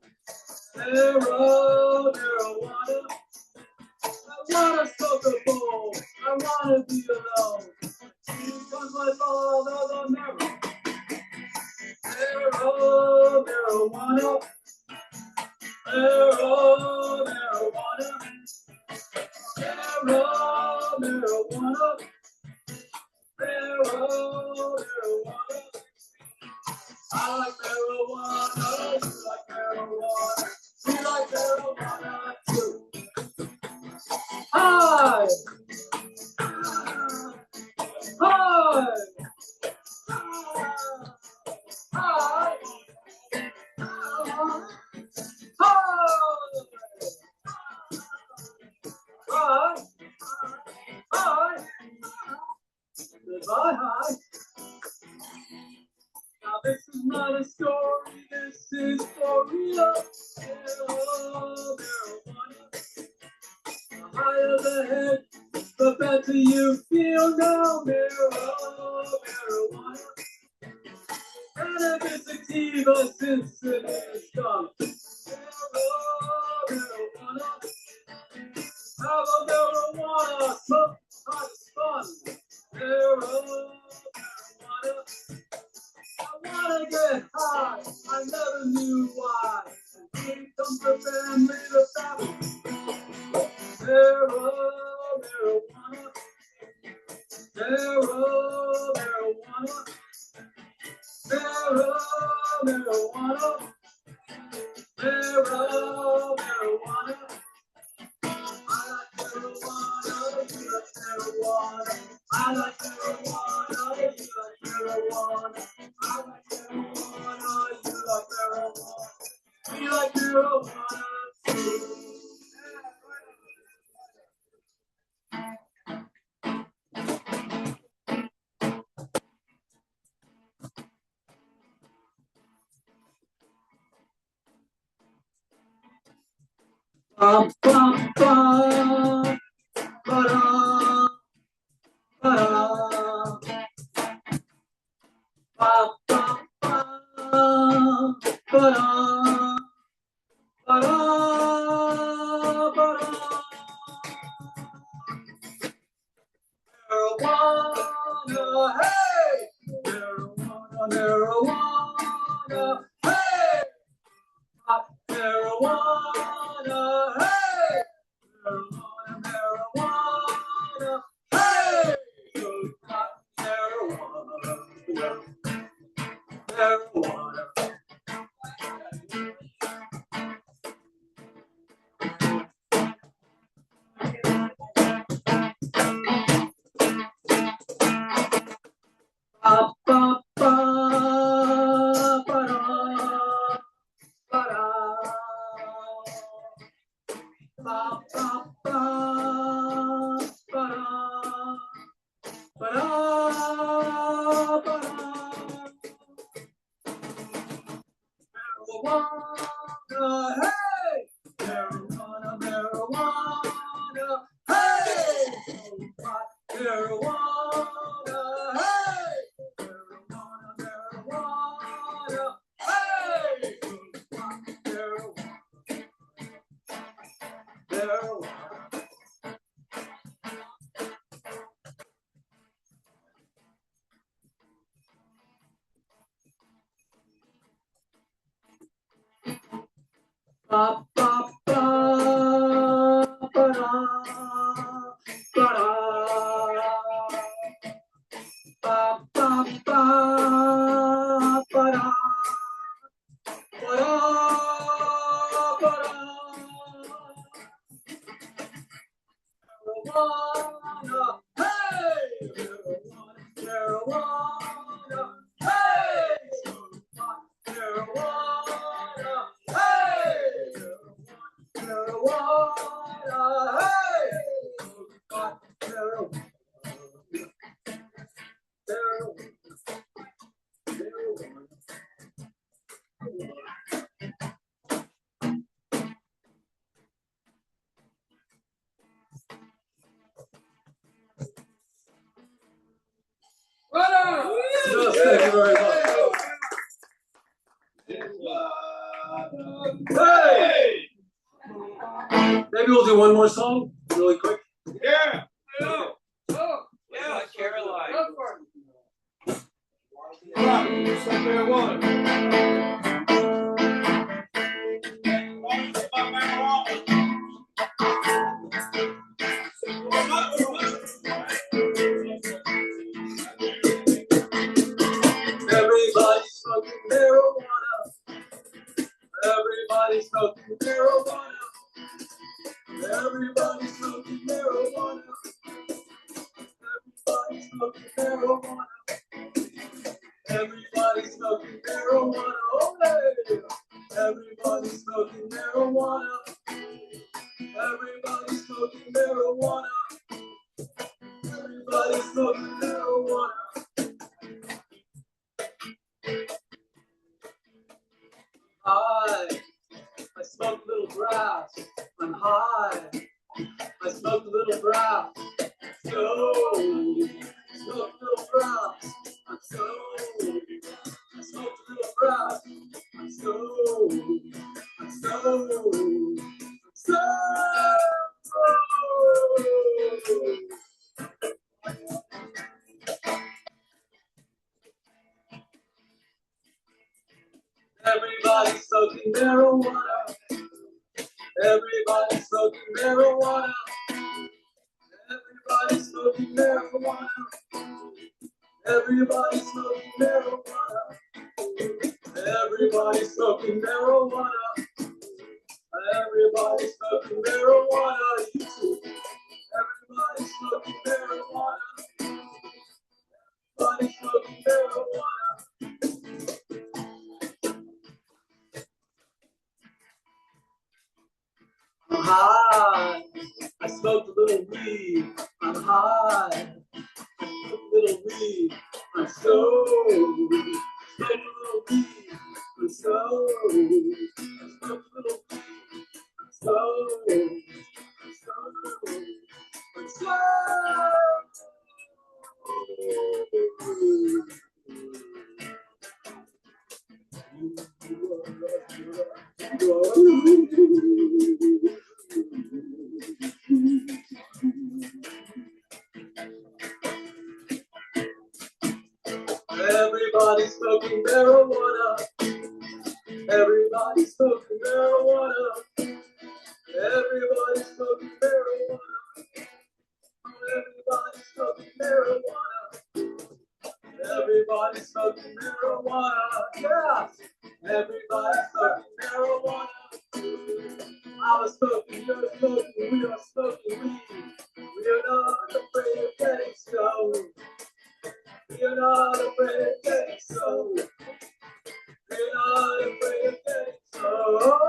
Marijuana. I wanna smoke a bowl, I wanna be alone. Here comes my father, the marijuana. Marijuana. Marijuana. Marijuana. Marijuana. I like marijuana, you like marijuana, we like marijuana too. Hi! Hi! Hi! Hi! Hi! Goodbye, hi! Now this is not a story, this is for real. Marijuana. The higher the head, the better you feel now. Marijuana. Cannabis sativa, Cincinnati skunk. Marijuana. Have a marijuana, smoke, hot fun. Marijuana. I wanna get high, I never knew why. Here comes the family, the family. Marijuana. Marijuana. Marijuana. Marijuana. I like marijuana, you like marijuana. I like marijuana, you like marijuana. I like marijuana, you like marijuana. We like marijuana too. Bum, bum, bum, ba-dum, ba-dum. Bum, bum, bum, ba-dum, ba-dum, ba-dum. Marijuana, hey! Marijuana, marijuana, hey! Pop marijuana, hey! Marijuana, marijuana, hey! Pop marijuana, marijuana. Ba, ba, ba, ba, da, ba, da. Yes, thank you very much. Hey! Maybe we'll do one more song, really quick. Yeah. Oh, yeah, Caroline. Go for it. Everybody's smoking marijuana. Everybody's smoking marijuana. Everybody's smoking marijuana. Everybody's smoking marijuana. Everybody's smoking marijuana. Oh, yeah. Everybody's smoking marijuana. Everybody's smoking marijuana. Everybody's smoking marijuana. I smoke a little grass. I'm high. I smoke a little grass. So, smoke a little grass. I'm so. I smoke a little grass. I'm so. I'm so. I'm so. Everybody's smoking marijuana. Everybody's smoking marijuana. Everybody's smoking marijuana. Everybody's smoking marijuana. Everybody's smoking marijuana. Everybody's smoking marijuana. Everybody's smoking marijuana. Everybody's smoking marijuana. I'm high. I smoked a little weed. I'm high. I smoked a little weed. I'm stoned. Smoked a little weed. I'm stoned. I smoked a little weed. I'm stoned. I'm stoned. I'm stoned. Everybody's smoking marijuana. Everybody's smoking marijuana. Everybody's smoking marijuana. Everybody's smoking marijuana. Everybody's smoking marijuana. Yeah. Everybody's smoking marijuana. I was smoking, you're smoking, we are smoking weed. We are not afraid of getting stoned. We are not afraid of getting stoned. We are not afraid of getting stoned.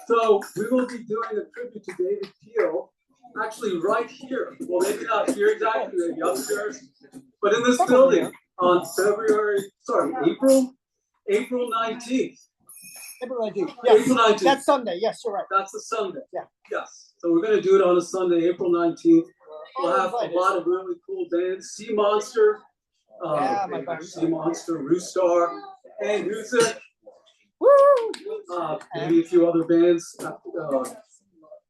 So we will be doing a tribute to David Peel, actually right here. Well, maybe not here exactly, maybe upstairs, but in this building on April 19th. April 19th. Yes. April 19th. That's Sunday. Yes, you're right. That's a Sunday. Yeah. Yes. So we're going to do it on a Sunday, April 19th. We'll have a lot of really cool bands. Sea Monster, Sea Monster, Roostar, and Music. Maybe a few other bands.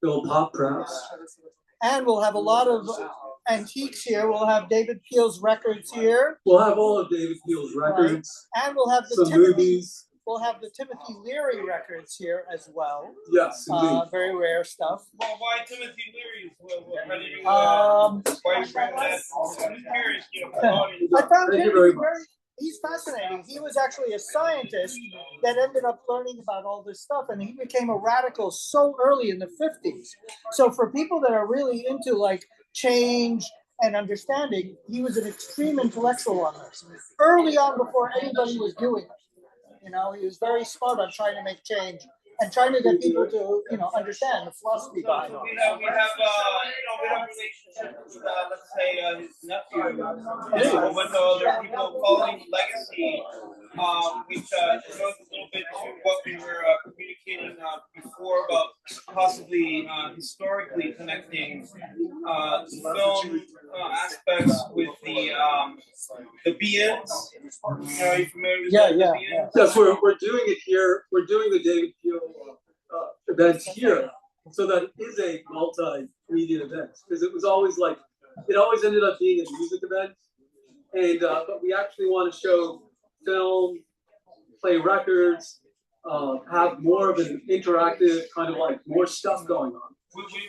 Bill Pop, perhaps. And we'll have a lot of antiques here. We'll have David Peel's records here. We'll have all of David Peel's records. Right. And we'll have the movies. We'll have the Timothy Leary records here as well. Yes, indeed. Very rare stuff. Well, why Timothy Leary? How did you, why you bring that? I'm curious, I found him very, he's fascinating. He was actually a scientist that ended up learning about all this stuff, and he became a radical so early in the 50s. So for people that are really into like change and understanding, he was an extreme intellectual on this. Early on, before anybody was doing it. You know, he was very smart on trying to make change and trying to get people to, understand the philosophy behind it. We have a relationship with, let's say, his nephew, and a whole bunch of other people following legacy, which goes a little bit to what we were communicating before about possibly historically connecting film aspects with the BNs. Are you familiar with the BNs? Yes, we're doing it here. We're doing the David Peel event here, so that it is a multimedia event, because it was always like, it always ended up being a music event, and but we actually want to show film, play records, have more of an interactive kind of like more stuff going on. Would you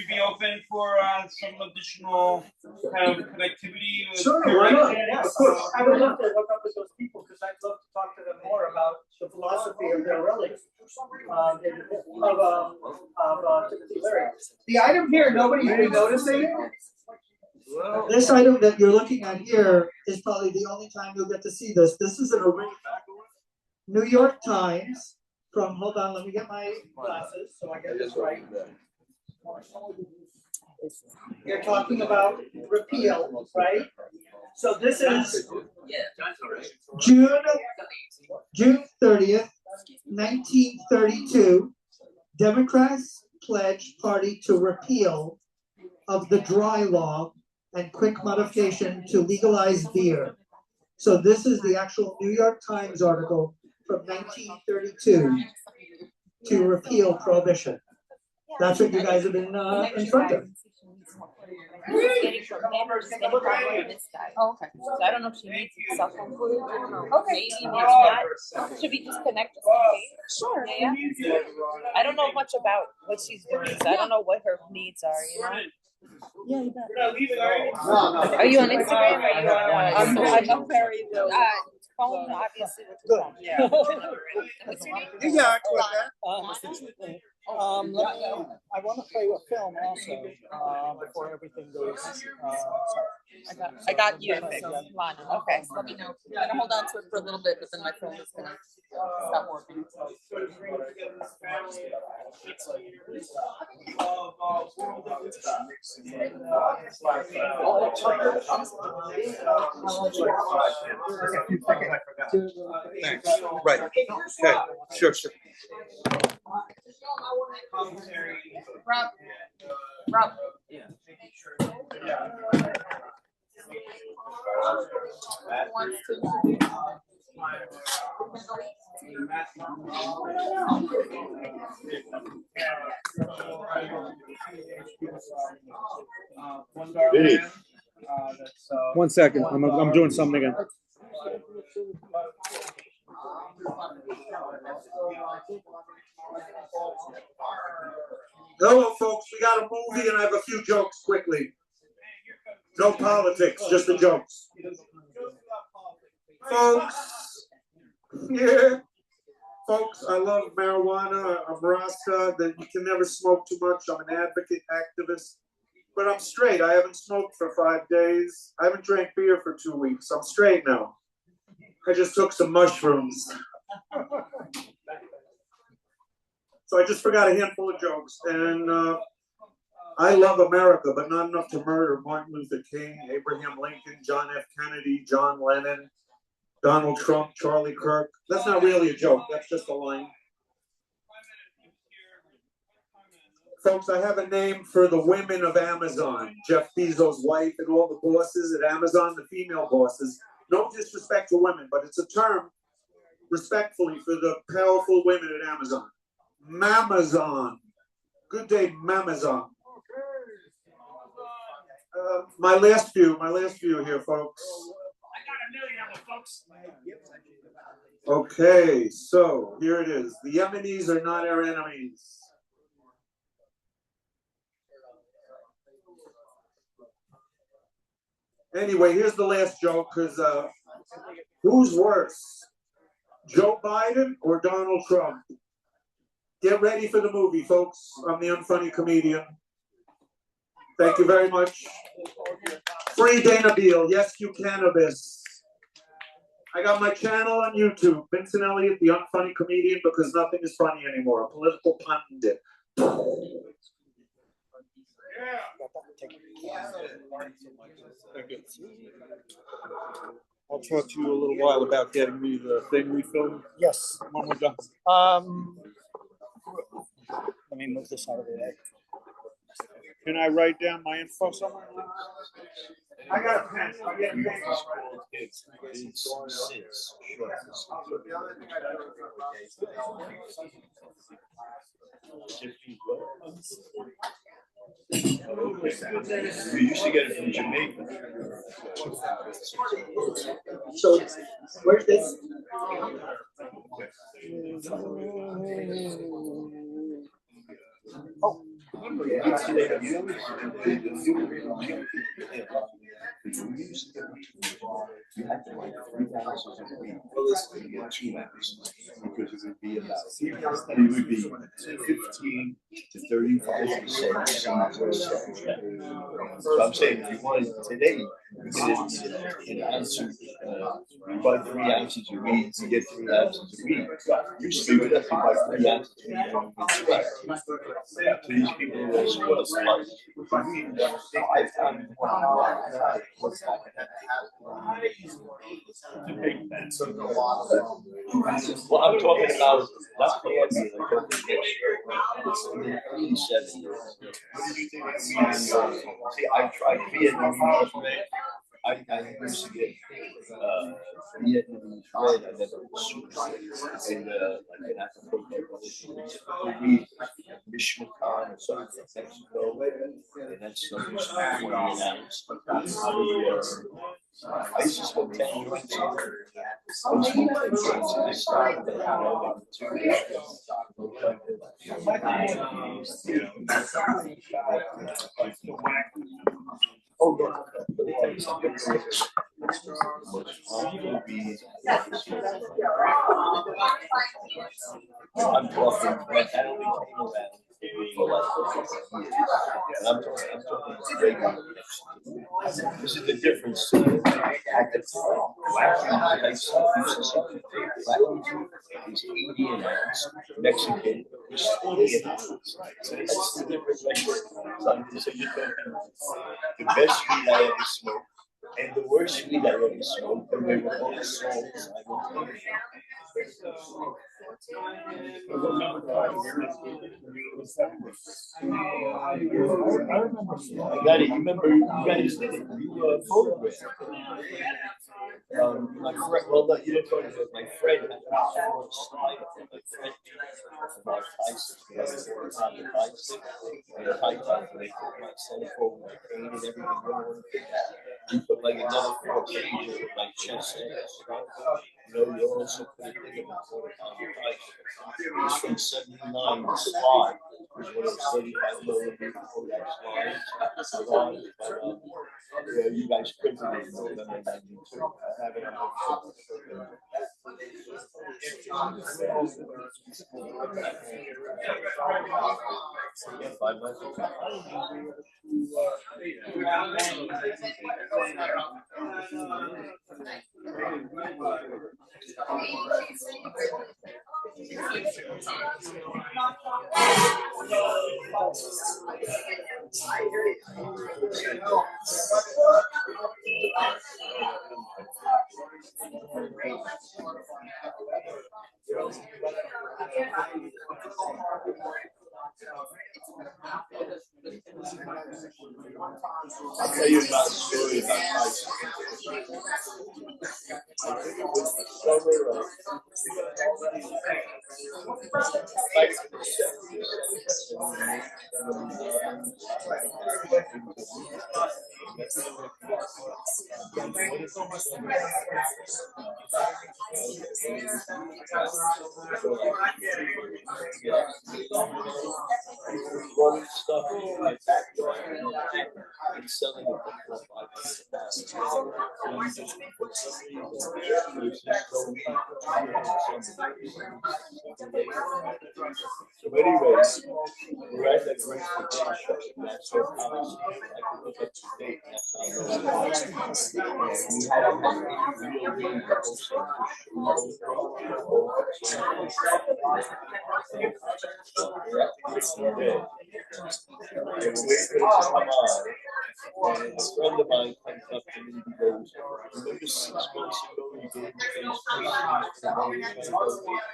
be open for some additional kind of connectivity? Sure, why not? Yeah, of course. I would love to hook up with those people because I'd love to talk to them more about the philosophy of their relics. Timothy Leary. The item here, nobody's been noticing. This item that you're looking at here is probably the only time you'll get to see this. This is an original New York Times from, hold on, let me get my glasses so I get this right. You're talking about repeal, right? So this is June 30th, 1932. Democrats pledge party to repeal of the dry law and quick modification to legalize beer. So this is the actual New York Times article from 1932 to repeal prohibition. That's what you guys have been in front of. Oh, okay. So I don't know if she needs cell phone footage. Okay. Maybe not. Should we just connect us? Sure. Yeah. I don't know much about what she's doing, so I don't know what her needs are, Yeah, you bet. Are you on Instagram? Or are you on? I'm very phone, obviously. Good. Yeah. What's your name? Yeah, I caught that. I want to play a film also before everything goes. I got you. Lana. Okay. Let me know. I'm gonna hold on to it for a little bit, but then my phone is gonna stop working. Thanks. Right. Okay. Sure. Rob. Wants to. One second. I'm doing something again. Hello, folks. We got a movie, and I have a few jokes quickly. No politics, just the jokes. Folks, folks, I love marijuana. I'm Rasta. That you can never smoke too much. I'm an advocate, activist, but I'm straight. I haven't smoked for 5 days. I haven't drank beer for 2 weeks. I'm straight now. I just took some mushrooms. So I just forgot a handful of jokes. And I love America, but not enough to murder Martin Luther King, Abraham Lincoln, John F. Kennedy, John Lennon, Donald Trump, Charlie Kirk. That's not really a joke. That's just a line. Folks, I have a name for the women of Amazon. Jeff Bezos' wife and all the bosses at Amazon, the female bosses. No disrespect to women, but it's a term, respectfully, for the powerful women at Amazon. Mamazon. Good day, Mamazon. My last few here, folks. I got a million of them, folks. Okay, so here it is. The Yemenis are not our enemies. Anyway, here's the last joke, because who's worse? Joe Biden or Donald Trump? Get ready for the movie, folks. I'm the unfunny comedian. Thank you very much. Free Dana Beal. Yes, you cannabis. I got my channel on YouTube, Vincent Elliott, the unfunny comedian, because nothing is funny anymore. A political pundit. I'll talk to you a little while about getting me the thing we filmed. Yes. When we're done. Let me move this out of the way. Can I write down my info somewhere? I got a pen. I'll get a pen. We used to get it from Jamaica. So, where's this? Oh. You had to like 3 ounces of weed. You get 2 ounces because it would be about it would be 15 to 35%. So I'm saying if you wanted today, you get an ounce of you buy 3 ounces of weed, you get 3 ounces of weed. You stupid if you buy 3 ounces of weed, you don't get 2 ounces. So these people are all spoiled for life. I found what's that? Well, I'm talking about that's Colombia, in the early 70s. See, I tried Vietnamese bread. I used to get Vietnamese bread. I never was super. And I did have to put that weed, Michoacan or something from Mexico. And that's like 20 ounce. I used to smoke 10 joints a year. I would smoke 10 joints in this time. Oh, no. I'm talking, that only came around for like 50 years. And I'm talking regular. This is the difference. At the time, I is 80 an ounce, Mexican is 20 an ounce. So that's the difference right there. So you're talking the best weed I ever smoked and the worst weed I ever smoked, and they were both souls. You remember, you guys did it. You photographed. My friend, well, no, you didn't photograph. My friend had a slide from my friend about Tyson. And high time, they put my cell phone, my paint, and everything going. You put like another 4 pages with my chest ass. You know, you also put a thing about it was from 79 slide. It was one of those 35 millimeter Kodak slides. Yeah, you guys printed it in November 92. I have it on my phone. Yeah, 5 months ago. I'll tell you about a story about ice. I think it was the summer of growing stuff in my backyard and selling it for $500. So anyways, we're at that great day shop, and that's so promising. I can look up to date, that's how low it was. And we had a real big and a friend of mine comes up to me and goes, remember 6 months ago you gave me these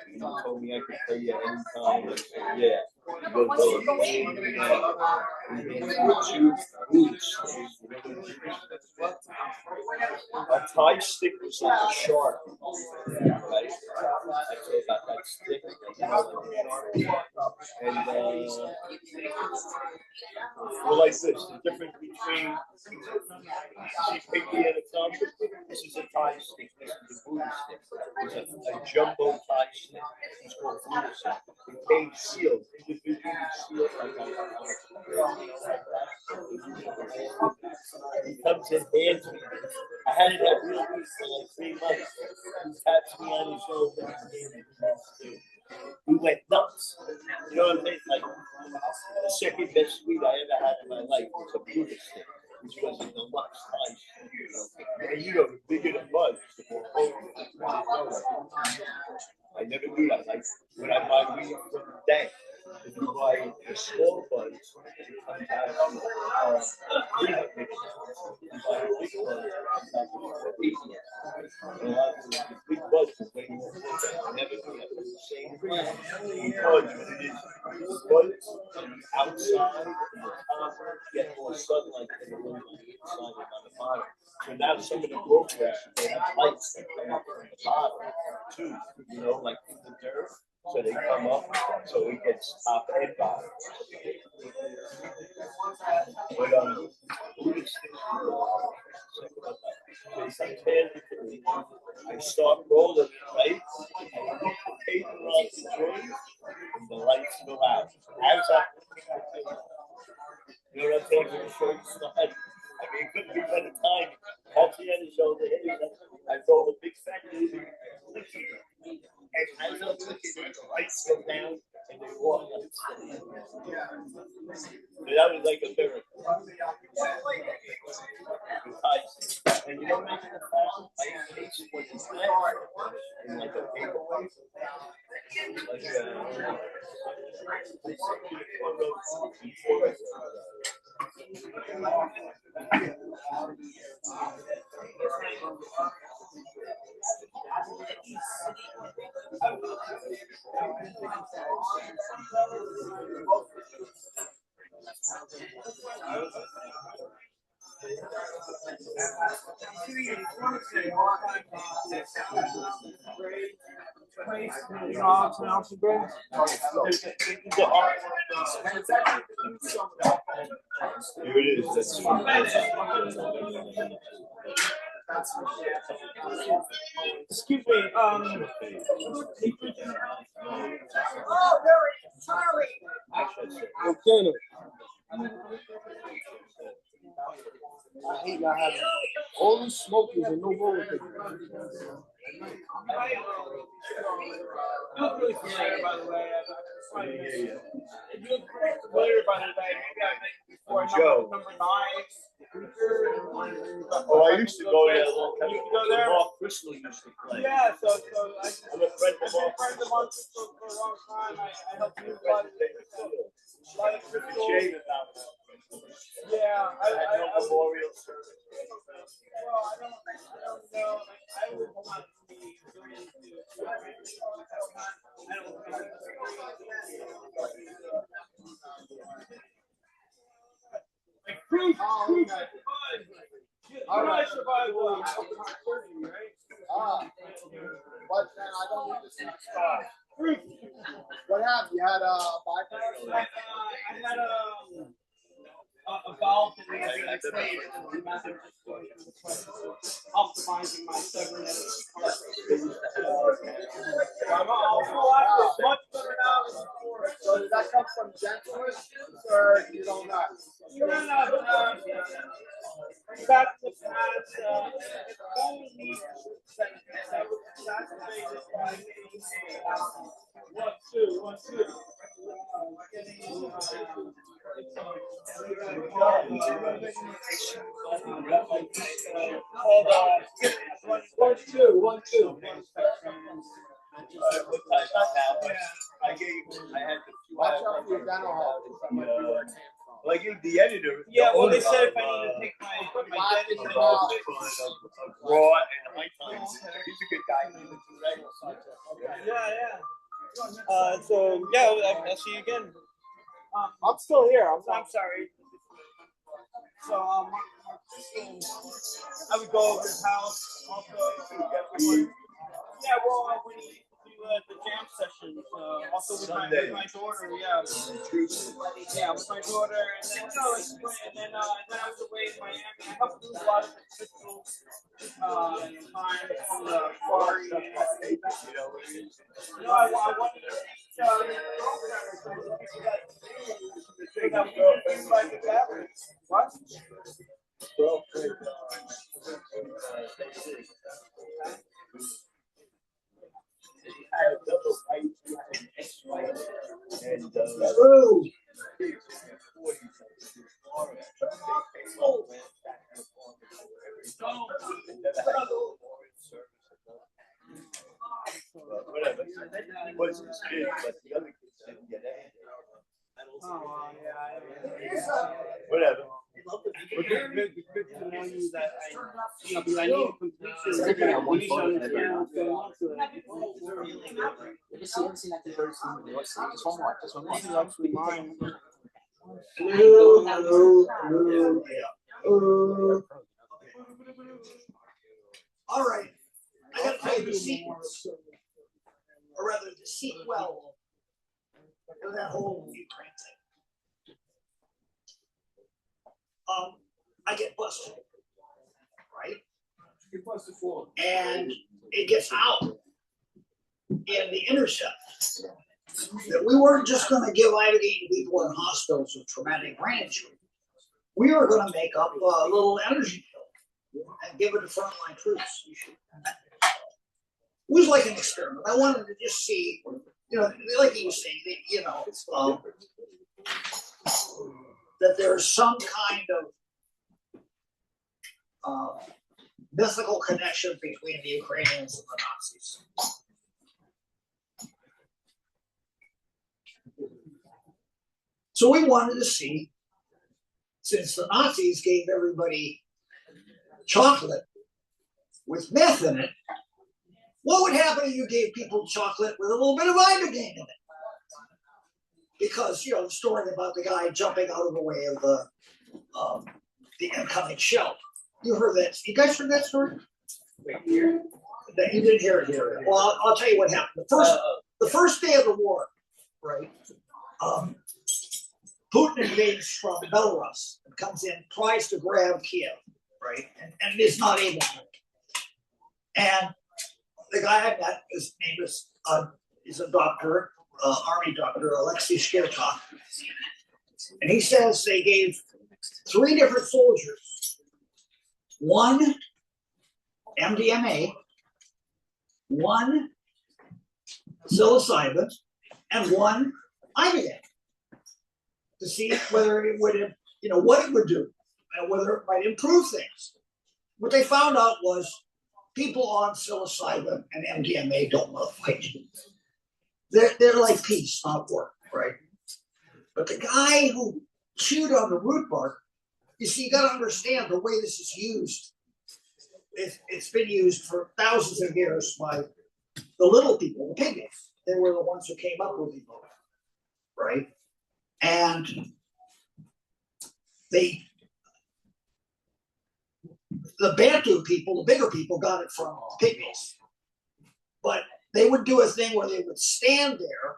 and you told me I could pay you anytime? I said, yeah. He goes, well, a tie stick was like a shark, right? I told about that stick, and we're like this. The difference between pinky and a thumb. This is a tie stick. This is a Buddha stick. It's a jumbo tie stick. It's called Buddha stick. It came sealed, individually sealed. He comes and hands me. I had it at real week for like 3 months. He taps me on his shoulder and gave me this thing. We went nuts. You know what I mean? Like the second best sweet I ever had in my life was a Buddha stick, which was in the lunch time. And you know, bigger than buds. I never knew that. Like when I buy weed from the bank, if you buy the small buds, it comes out of 300 mix. You buy the big buds, it comes out of 80. And a lot of the big buds are way more. I never knew that was the same thing. Because what it is, buds outside and the top get more sunlight than the ones on the inside and on the bottom. So now some of the growth rates, they have lights that come up from the bottom too, you know, like in the dirt. So they come up, so it gets top and bottom. But I start rolling it, right? And I put the paper on the joint, and the lights go out. How's that? You know what I'm saying? For the short slide. I mean, it couldn't be better time. Off the end of the shoulder, I roll a big fat movie, and as I'm looking, the lights go down, and they walk up. So that was like a miracle. And you know what I found? I taste what it's like in like a paperweight. Here it is. Excuse me, Oh, there it is, Charlie. Okay. I hate not having all these smokers and no roller you look really familiar, by the way. You look familiar, by the way. Maybe I met you before. Number 9. Oh, I used to go there a long time. You can go there? Mark Crystal used to play. Yeah, so I'm a friend I've been of Mark. friends of Mark Crystal for a long time. I helped him a lot of Crystal. Shave it now. Yeah, I know memorial service. Well, I don't know. Like, I would want to be going to. I don't like proof. I survived surgery, right? But then I don't need to see the scar. What happened? You had a bypass? I had a valve in the stage optimizing my cybernetics. I'm much better now than before. So does that come from dental issues or you don't know? Back in the past, only me that was exacerbated by one, two. One, two. I had the Watch out for your dental health. Like the editor. Yeah, well, they said if I need to take my dentist abroad and high times. He's a good guy. Yeah. So yeah, I'll see you again. I'm still here. I'm sorry. So I would go over his house. Also, yeah, well, when he do the jam sessions, also with my daughter, yeah, with my daughter, and then I was away in Miami. I helped do a lot of the crystal time from the quarry. I wanted to reach what? Whatever. He was his kid, but the other kids didn't get it. Whatever. But it's good to know you that because I need completion. All right, I gotta tell you the sequence, or rather the sequel of that whole Ukraine thing. I get busted, right? Get busted for. And it gets out in the intercept that we weren't just going to give ibogaine to people in hospitals with traumatic brain injury. We were going to make up a little energy pill and give it to frontline troops. It was like an experiment. I wanted to just see, like he was saying, that there's some kind of mythical connection between the Ukrainians and the Nazis. So we wanted to see, since the Nazis gave everybody chocolate with meth in it, what would happen if you gave people chocolate with a little bit of ibogaine in it? Because, the story about the guy jumping out of the way of the incoming shell. You heard that? You guys heard that story? You didn't hear it here. Well, I'll tell you what happened. The first day of the war, right? Putin invades from Belarus and comes in, tries to grab Kiev, right? And is not able to. And the guy I met, his name is a doctor, Army doctor, Alexei Shkirkov. And he says they gave 3 different soldiers, 1 MDMA, 1 psilocybin, and 1 ibogaine to see whether it would, what it would do. and whether it might improve things. What they found out was people on psilocybin and MDMA don't want to fight. They're like peace, not war, right? But the guy who chewed on the root bark, you see, you got to understand the way this is used. It's been used for thousands of years by the little people, the pygmies. They were the ones who came up with Ebola, right? And the Bantu people, the bigger people, got it from pygmies. But they would do a thing where they would stand there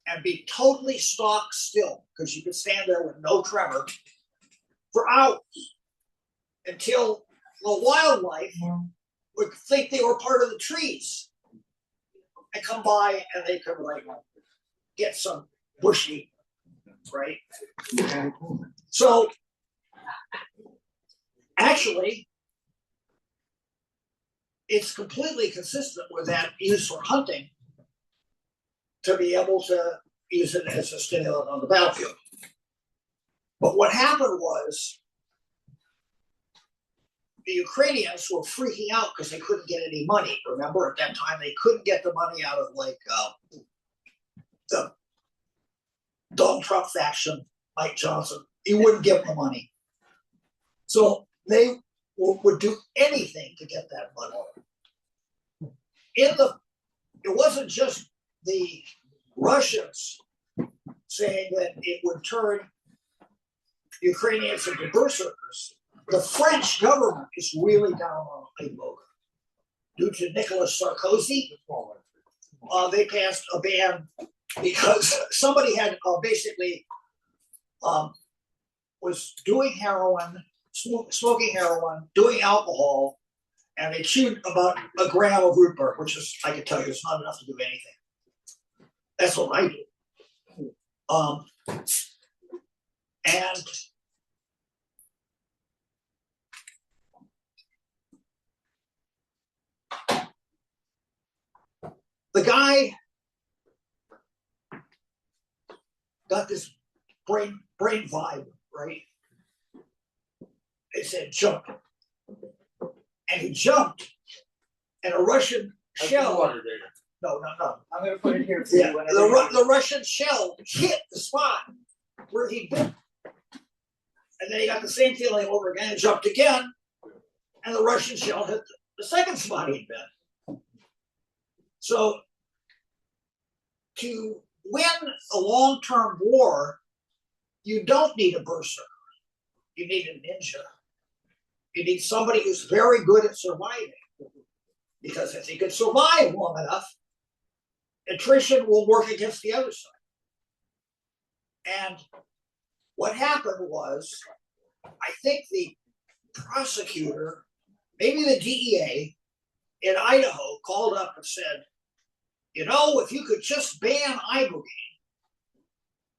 and be totally stock still, because you could stand there with no tremor for hours until the wildlife would think they were part of the trees and come by and they could like get some bushy, right? So actually, it's completely consistent with that use for hunting to be able to use it as a stimulant on the battlefield. But what happened was the Ukrainians were freaking out because they couldn't get any money. Remember, at that time, they couldn't get the money out of like the Donald Trump faction, Mike Johnson. He wouldn't give them the money. So they would do anything to get that money. It wasn't just the Russians saying that it would turn Ukrainians into berserkers. The French government is really down on ibogaine. Due to Nicolas Sarkozy, they passed a ban because somebody had basically was doing heroin, smoking heroin, doing alcohol, and they chewed about a gram of root bark, which is, I can tell you, it's not enough to do anything. That's what I do. And the guy got this brain vibe, right? It said jump. And he jumped, and a Russian shell. No. I'm gonna put it here for Yeah, you. the Russian shell hit the spot where he'd been. And then he got the same feeling over again and jumped again, and the Russian shell hit the second spot he'd been. So to win a long-term war, you don't need a berserker. You need a ninja. You need somebody who's very good at surviving. Because if he can survive long enough, attrition will work against the other side. And what happened was, I think the prosecutor, maybe the DEA in Idaho, called up and said, you know, if you could just ban ibogaine,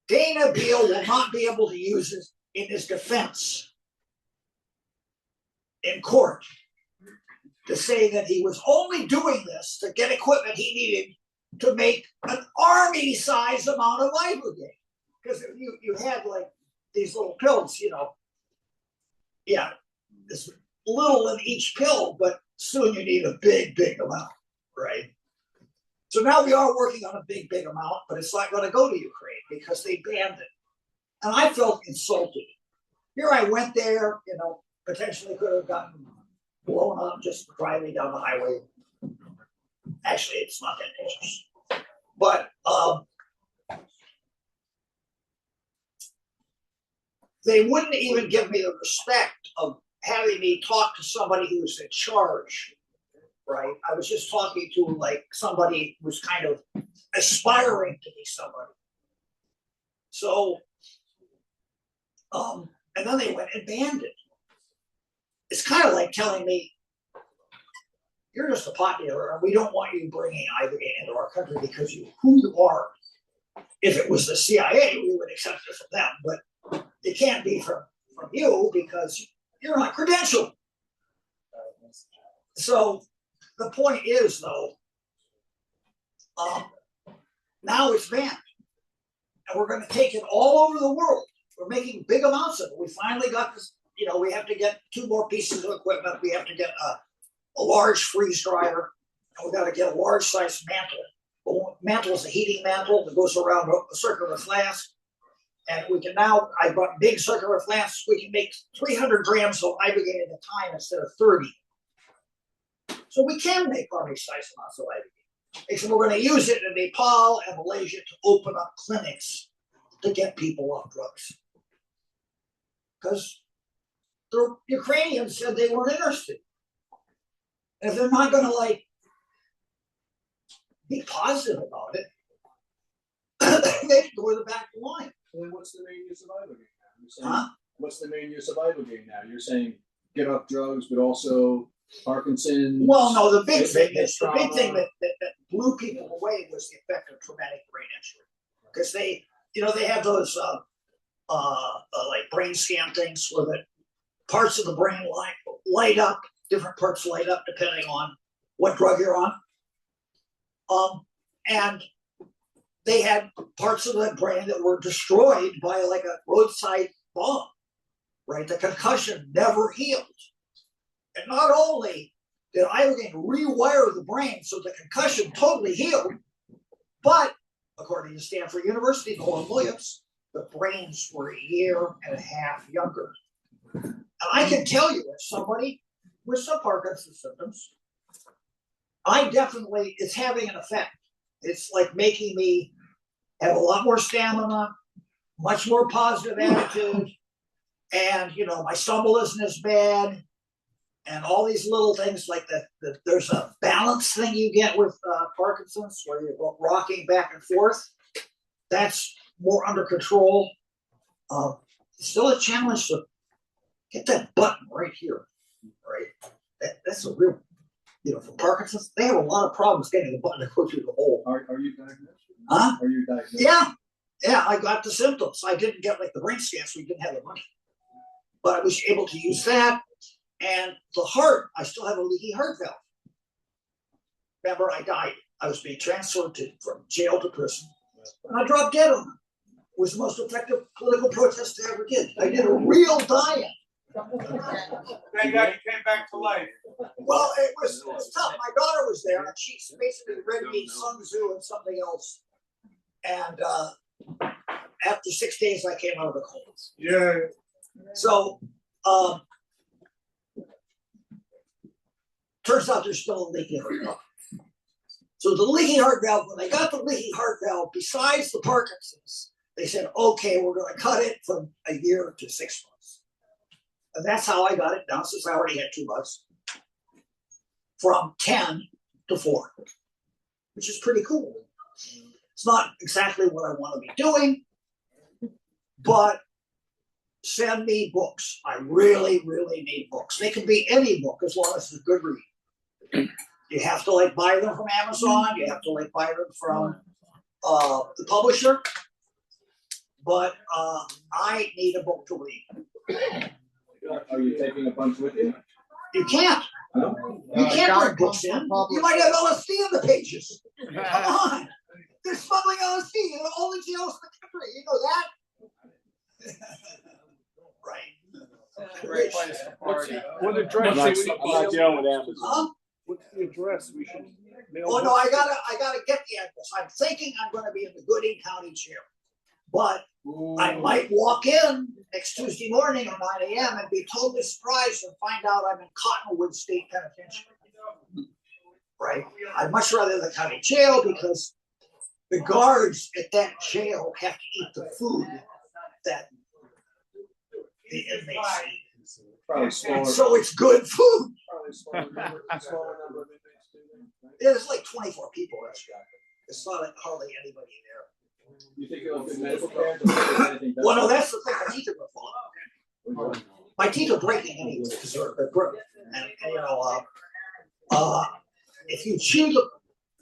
Dana Beal will not be able to use it in his defense in court to say that he was only doing this to get equipment he needed to make an army-sized amount of ibogaine. Because you had like these little pills, you know. Yeah, there's little in each pill, but soon you need a big amount, right? So now we are working on a big amount, but it's not going to go to Ukraine because they banned it. And I felt insulted. Here I went there, you know, potentially could have gotten blown up just driving down the highway. Actually, it's not that dangerous. But they wouldn't even give me the respect of having me talk to somebody who was in charge, right? I was just talking to like somebody who was kind of aspiring to be somebody. So, and then they went and banned it. It's kind of like telling me, you're just a pot dealer and we don't want you bringing ibogaine into our country because you who you are. If it was the CIA, we would accept it from them, but it can't be from you because you're not credentialed. So the point is, though, now it's banned. And we're going to take it all over the world. We're making big amounts of it. We finally got you know, we have to get 2 more pieces of equipment. We have to get a large freeze dryer. And we got to get a large size mantle. The mantle is a heating mantle that goes around a circular flask. And we can now, I bought big circular flasks. We can make 300 grams of ibogaine at a time instead of 30. So we can make army-sized amounts of ibogaine. Except we're going to use it in Nepal and Malaysia to open up clinics to get people off drugs. Because the Ukrainians said they weren't interested. And if they're not going to like be positive about it, they can go to the back of the line. Then what's the main use of ibogaine now? You're saying, what's the main use of ibogaine now? You're saying get off drugs, but also Parkinson's. Well, no, the big thing that blew people away was the effect of traumatic brain injury, because they have those like brain scan things where the parts of the brain light up, different parts light up depending on what drug you're on, and they had parts of the brain that were destroyed by like a roadside bomb, right? The concussion never healed. And not only did ibogaine rewire the brain so the concussion totally healed, but according to Stanford University, Nolan Williams, the brains were 1.5 years younger. And I can tell you, as somebody with some Parkinson's symptoms, it's having an effect. It's like making me have a lot more stamina, much more positive attitude, and my stumble isn't as bad, and all these little things like that. There's a balance thing you get with Parkinson's where you're rocking back and forth. That's more under control. Still a challenge to get that button right here, right? That's a real, for Parkinson's, they have a lot of problems getting the button to go through the hole. Are you diagnosed? Huh? Are you diagnosed? Yeah, I got the symptoms. I didn't get like the brain scans, so we didn't have the money. But I was able to use that. And the heart, I still have a leaky heart valve. Remember, I died. I was being transferred from jail to prison. And I dropped dead on it. It was the most effective political protest I ever did. I did a real die-in. Thank God you came back to life. Well, it was tough. My daughter was there, and she basically read me Sun Tzu and something else. And after 6 days, I came out of the coma. Yeah. So, turns out there's still a leaky heart valve. So the leaky heart valve, when they got the leaky heart valve, besides the Parkinson's, they said, okay, we're going to cut it from 1 year to 6 months. And that's how I got it down, since I already had 2 months, from 10 to 4, which is pretty cool. It's not exactly what I want to be doing, but send me books. I really, really need books. They can be any book as long as it's a good read. You have to buy them from Amazon. You have to buy them from the publisher. But I need a book to read. Are you taking a bunch with you? You can't. No? You can't bring books in. You might have LSD in the pages. Come on. They're smuggling LSD in all the jails in the country. You know that? Right. Great place to party. What I'm address? not dealing with Amazon. Huh? What's the address? We should mail. Oh no, I gotta get the address. I'm thinking I'm going to be in the Gooding County jail, but I might walk in next Tuesday morning at 9 a.m. and be totally surprised and find out I'm in Cottonwood State Penitentiary. Right? I'd much rather the county jail because the guards at that jail have to eat the food that the inmates eat. And so it's good food. There's like 24 people. It's not hardly anybody there. You think it'll be medical care? Well, no, that's the thing. My teeth are falling. My teeth are breaking anyway because they're broken. And if you chew the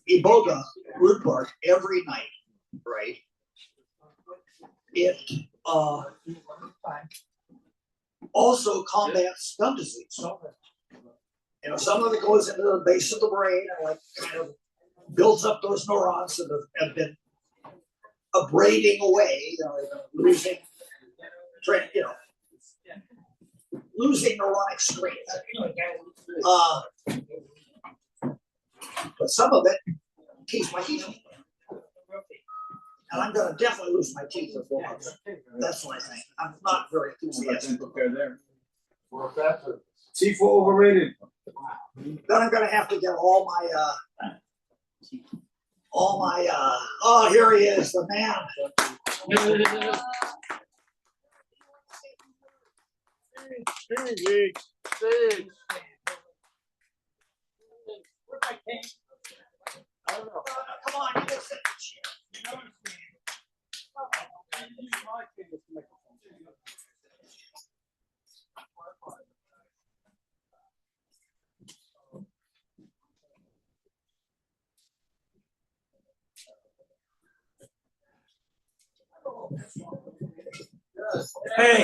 iboga root bark every night, right? It also combats gum disease. Some of it goes into the base of the brain and kind of builds up those neurons that have been abrading away, they've been losing, losing neuronic streams. But some of it keeps my teeth. And I'm gonna definitely lose my teeth in 4 months. That's what I think. I'm not very enthusiastic. Teeth were overrated. Then I'm gonna have to get all my oh, here he is, the man. Steve. Come on, you can sit in the chair. Hey.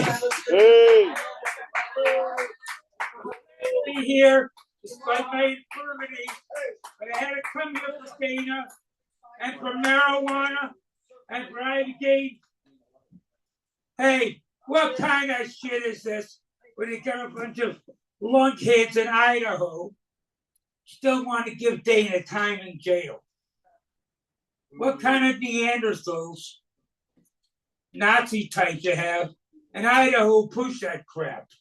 Hey. Be here despite my infirmity, but I had to come here for Dana and for marijuana and for ibogaine. Hey, what kind of shit is this when you got a bunch of lunkheads in Idaho still want to give Dana time in jail? What kind of Neanderthals, Nazi types you have, and Idaho push that crap?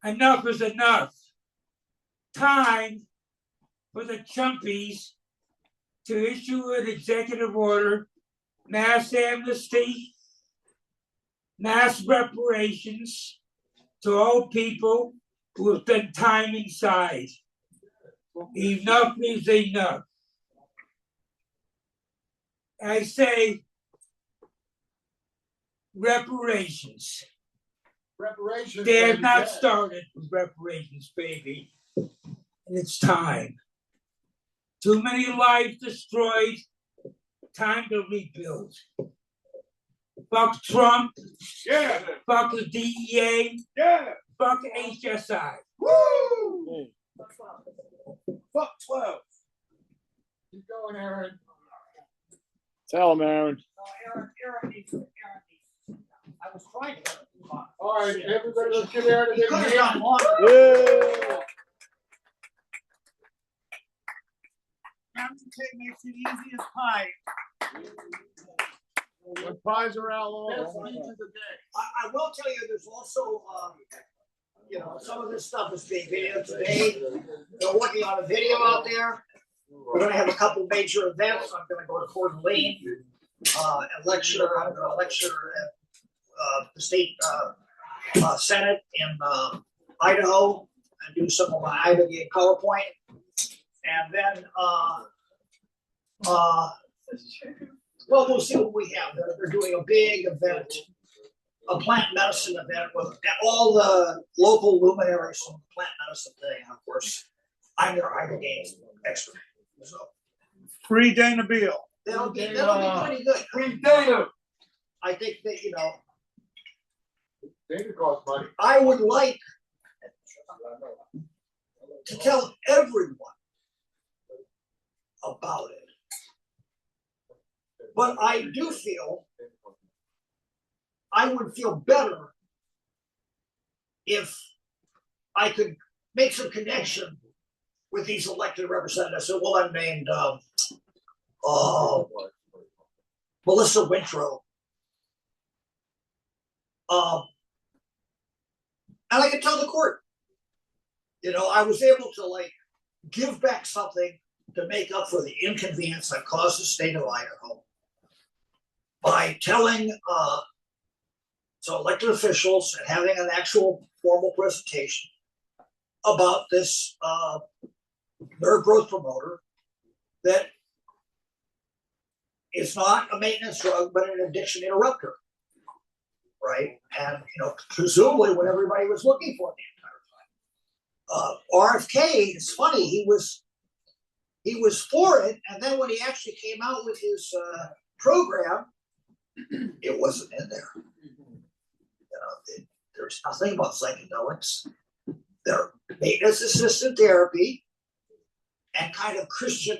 Enough is enough. Time for the chumpies to issue an executive order, mass amnesty, mass reparations to all people who have done time inside. Enough is enough. I say reparations. Reparations. They have not started with reparations, baby. And it's time. Too many lives destroyed. Time to rebuild. Fuck Trump. Yeah. Fuck the DEA. Yeah. Fuck HSI. Woo! Fuck 12. Keep going, Aaron. Tell him, Aaron. Aaron needs. I was trying to. All right, everybody, let's give Aaron a big hand. Yeah. Mountain cake makes it easy as pie. When pies are out long, I will tell you, there's also, some of this stuff is being videoed today. They're working on a video out there. We're going to have a couple major events. I'm going to go to Coeur d'Alene and lecture. I'm going to lecture at the state Senate in Idaho and do some of my ibogaine PowerPoint. And then, well, we'll see what we have. They're doing a big event, a plant medicine event with all the local luminaries from the plant medicine thing. And of course, I'm their ibogaine expert. So, Free Dana Beal. That'll be pretty good. Free Dana. I think that, Dana costs money. I would like to tell everyone about it. But I do feel I would feel better if I could make some connection with these elected representatives. So, well, unnamed Melissa Wintrow. And I could tell the court, I was able to give back something to make up for the inconvenience that caused the state of Idaho by telling elected officials and having an actual formal presentation about this nerve growth promoter that is not a maintenance drug, but an addiction interrupter, right? And presumably what everybody was looking for the entire time. RFK, it's funny, he was for it, and then when he actually came out with his program, it wasn't in there. There's nothing about psychedelics. They're maintenance assisted therapy and kind of Christian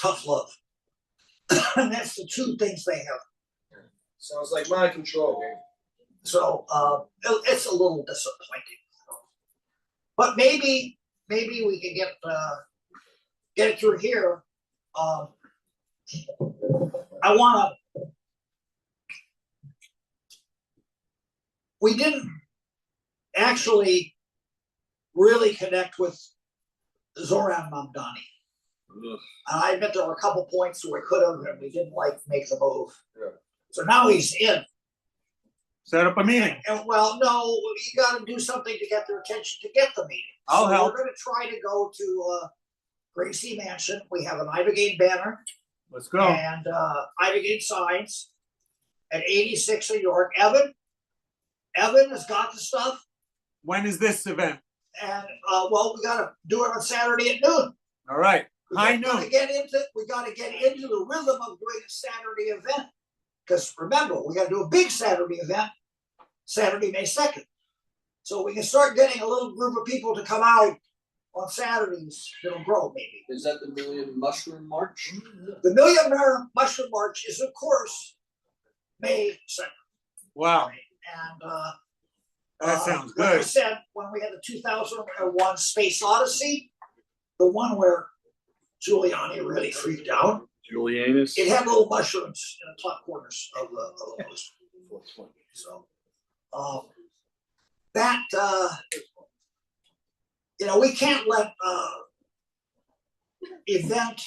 tough love. And that's the two things they have. Sounds like mind control, man. So it's a little disappointing. But maybe we can get it through here. I want to. We didn't actually really connect with Zoran Mamdani. And I admit there were a couple points where we could have, and we didn't make the move. Yeah. So now he's in. Set up a meeting. And well, no, you got to do something to get their attention to get the meeting. I'll help. We're going to try to go to Gracie Mansion. We have an ibogaine banner. Let's go. And ibogaine signs at 86 in York. Evan has got the stuff. When is this event? And well, we got to do it on Saturday at noon. All right. High We got noon. to get into the rhythm of doing a Saturday event. Because remember, we got to do a big Saturday event, Saturday, May 2nd. So we can start getting a little group of people to come out on Saturdays. It'll grow, maybe. Is that the Million Mushroom March? The Million Mushroom March is, of course, May 2nd. Wow. And that sounds good. Like I said, when we had the 2001 Space Odyssey, the one where Giuliani really freaked out. Julianus. It had little mushrooms in the top corners of the poster. So that we can't let event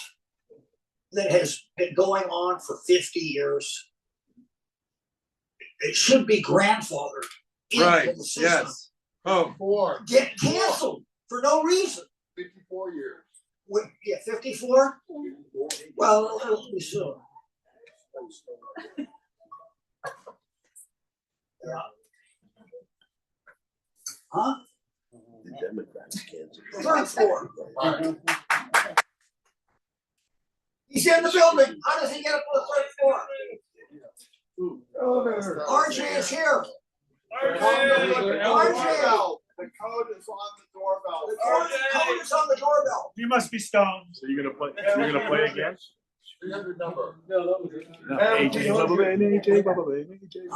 that has been going on for 50 years. It should be grandfathered into the system. Yes. Oh. Get canceled for no reason. 54 years. 54? Well, it'll be soon. Yeah. Huh? The Democrats canceled. Third floor. He's in the building. How does he get up to the third floor? RJ is here. RJ. The code is on the doorbell. The code is on the doorbell. You must be stoned. So you're gonna play again? 300 number. No, AJ Bubbaman, AJ Bubbaman, AJ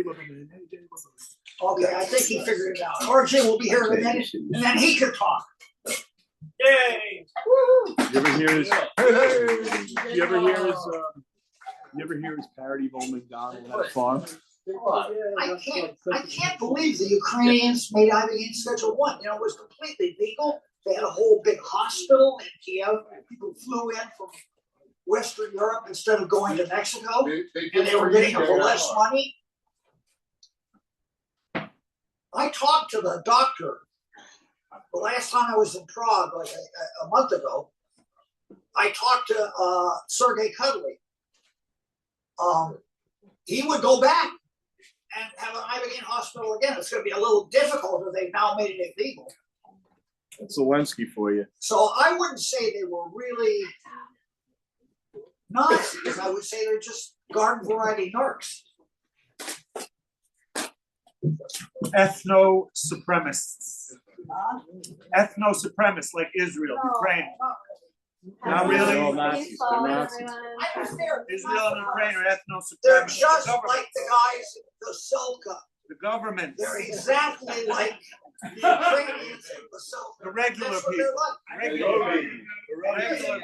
Bubbaman. Okay, I think he figured it out. RJ will be here in a minute, and then he can talk. Yay! You ever hear his parody of Old MacDonald at a farm? I can't believe the Ukrainians made ibogaine Schedule 1. It was completely legal. They had a whole big hospital in Kiev. People flew in from Western Europe instead of going to Mexico, and they were getting it for less money. I talked to the doctor the last time I was in Prague, like a month ago. I talked to Sergei Cuddly. He would go back and have an ibogaine hospital again. It's going to be a little difficult if they've now made it illegal. That's Zelensky for you. So I wouldn't say they were really Nazis. I would say they're just garden variety narcs. Ethno-supremacists. Ethno-supremacists like Israel, Ukraine. Not really. Israel and Ukraine are ethno-supremacists. They're just like the guys in the Selka. The government. They're exactly like the Ukrainians in the Selka. The regular That's what people. they're like.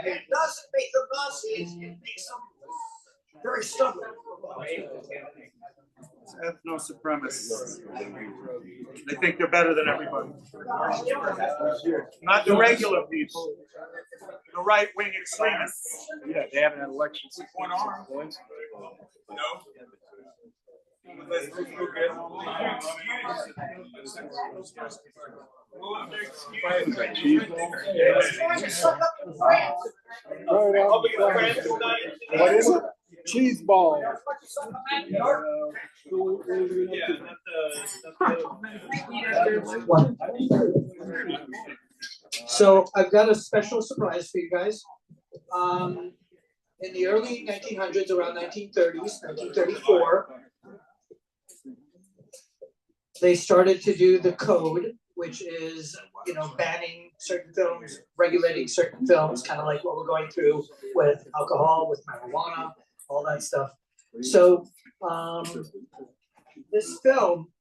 It doesn't make them Nazis. It makes them very stubborn. Ethno-supremacists. They think they're better than everybody. Not the regular people. The right-wing extremists. Yeah, they haven't had elections since one arm. What is it? Cheese ball. So I've got a special surprise for you guys. In the early 1900s, around 1930s, 1934, they started to do the code, which is, banning certain films, regulating certain films, kind of like what we're going through with alcohol, with marijuana, all that stuff. So This film,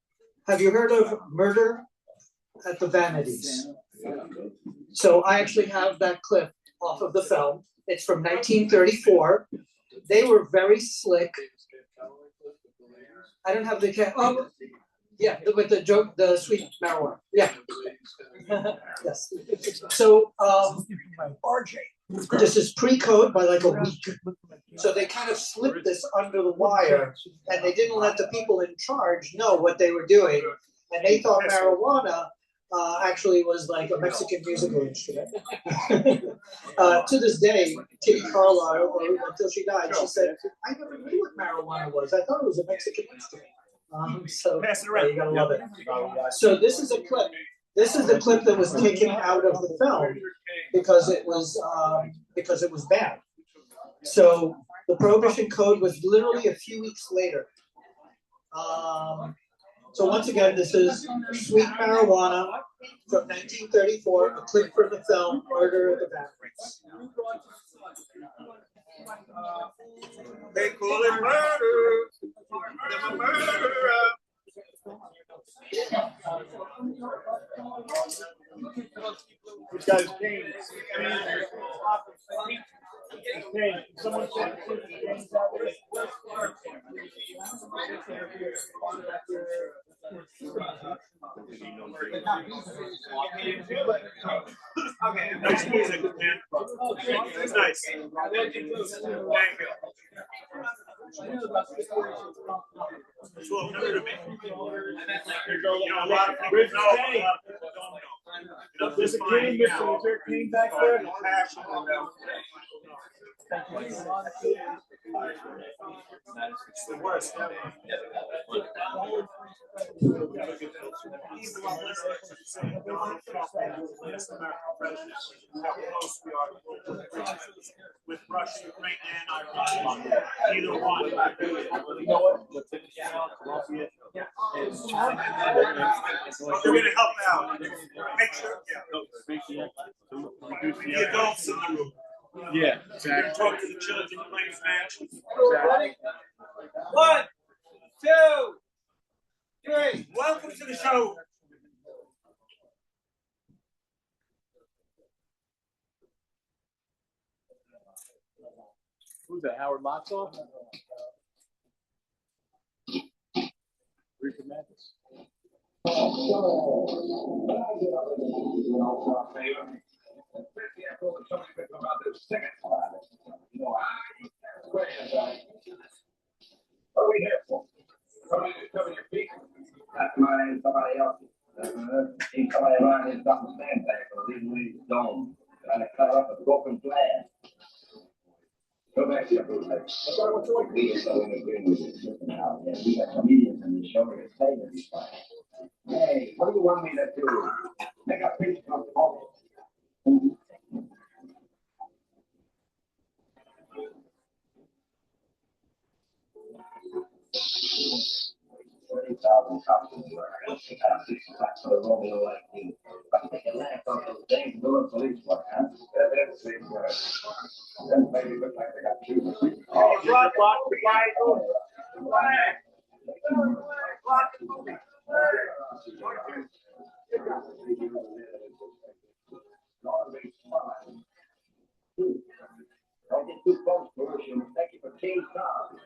have you heard of Murder at the Vanities? So I actually have that clip off of the film. It's from 1934. They were very slick. I don't have the yeah, with the joke, the sweet marijuana. Yeah. Yes. So RJ, this is pre-code by like a week. So they kind of slipped this under the wire, and they didn't let the people in charge know what they were doing, and they thought marijuana actually was like a Mexican musical instrument. To this day, Kitty Carlisle, until she died, she said, "I never knew what marijuana was. I thought it was a Mexican instrument." So you gotta love it. So this is a clip. This is the clip that was taken out of the film because it was banned. So the Prohibition Code was literally a few weeks later. So once again, this is Sweet Marijuana from 1934, a clip from the film Murder at the Vanities. They call it murder. I'm a murderer. This guy's James. Hey, someone said James out there. Okay, nice music, man. That's nice. Thank you. It's well known to me. You know, a lot of people know, a lot of people don't know. You know, There's a cane, is there a cane back there? Passion about it's the worst. How close we are with Russia, Ukraine, and Irvine. Either one. You know what? They're going to help out. Make sure, the adults in the room. Yeah, Exactly. Talk to the children playing matches. Exactly. 1, 2, 3. Welcome to the show. Who's that? Howard Lotsoff? Rico Madness. What are we here for? Cover your feet. That's mine, somebody else's. He come around his dumb sandbag, or legally dome, trying to cut up a broken flag. Go back to your bootleg. We are so in agreement with you now. Yeah, we got comedians in the show. We're saying this fine. Hey, what do you want me to do? Make a pitch from home. $30,000 cops in the world. I don't think I have 6 o'clock for a Romeo like you. But I can laugh on those dang little police work, huh? That's the same word. Then maybe look like they got 2. Oh, block the Bible. Block the movie. Don't get too close to her. She'll take you for King Kong.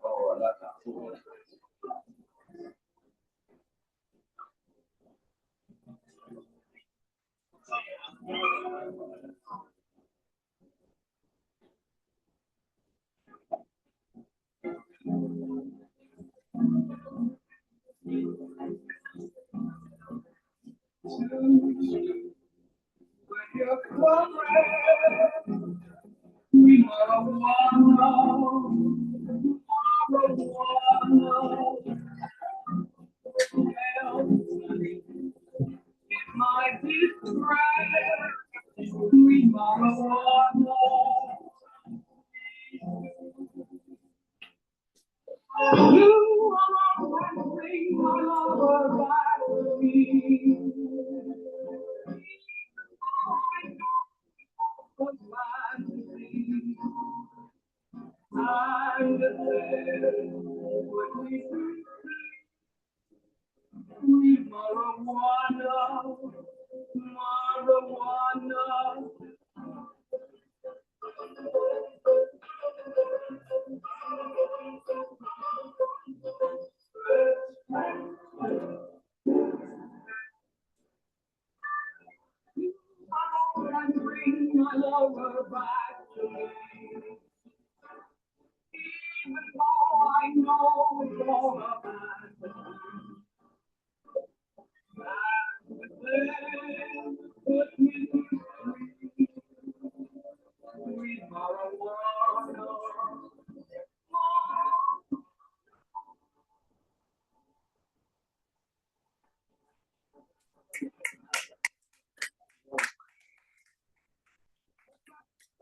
Oh, that's not cool.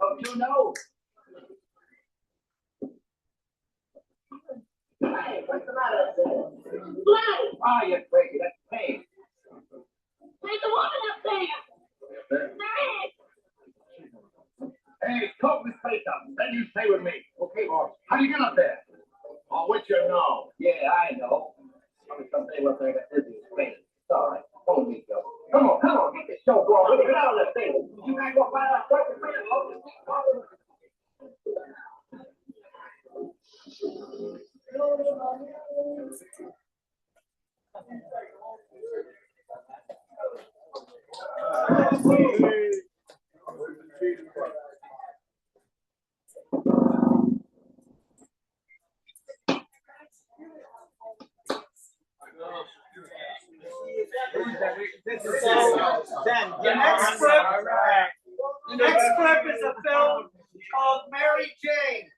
Don't you know? Hey, what's the matter up there? Blood! Ah, you crazy, that's pain. There's a woman up there! Hey, talk this place up, then you stay with me. Okay, boss. How do you get up there? Oh, what you know? Yeah, I know. Someday we're going to visit Spain. It's all right. Don't be Joe. Come on, get this show going. Get out of the thing. You guys go find out what the The next clip is a film called Mary Jane.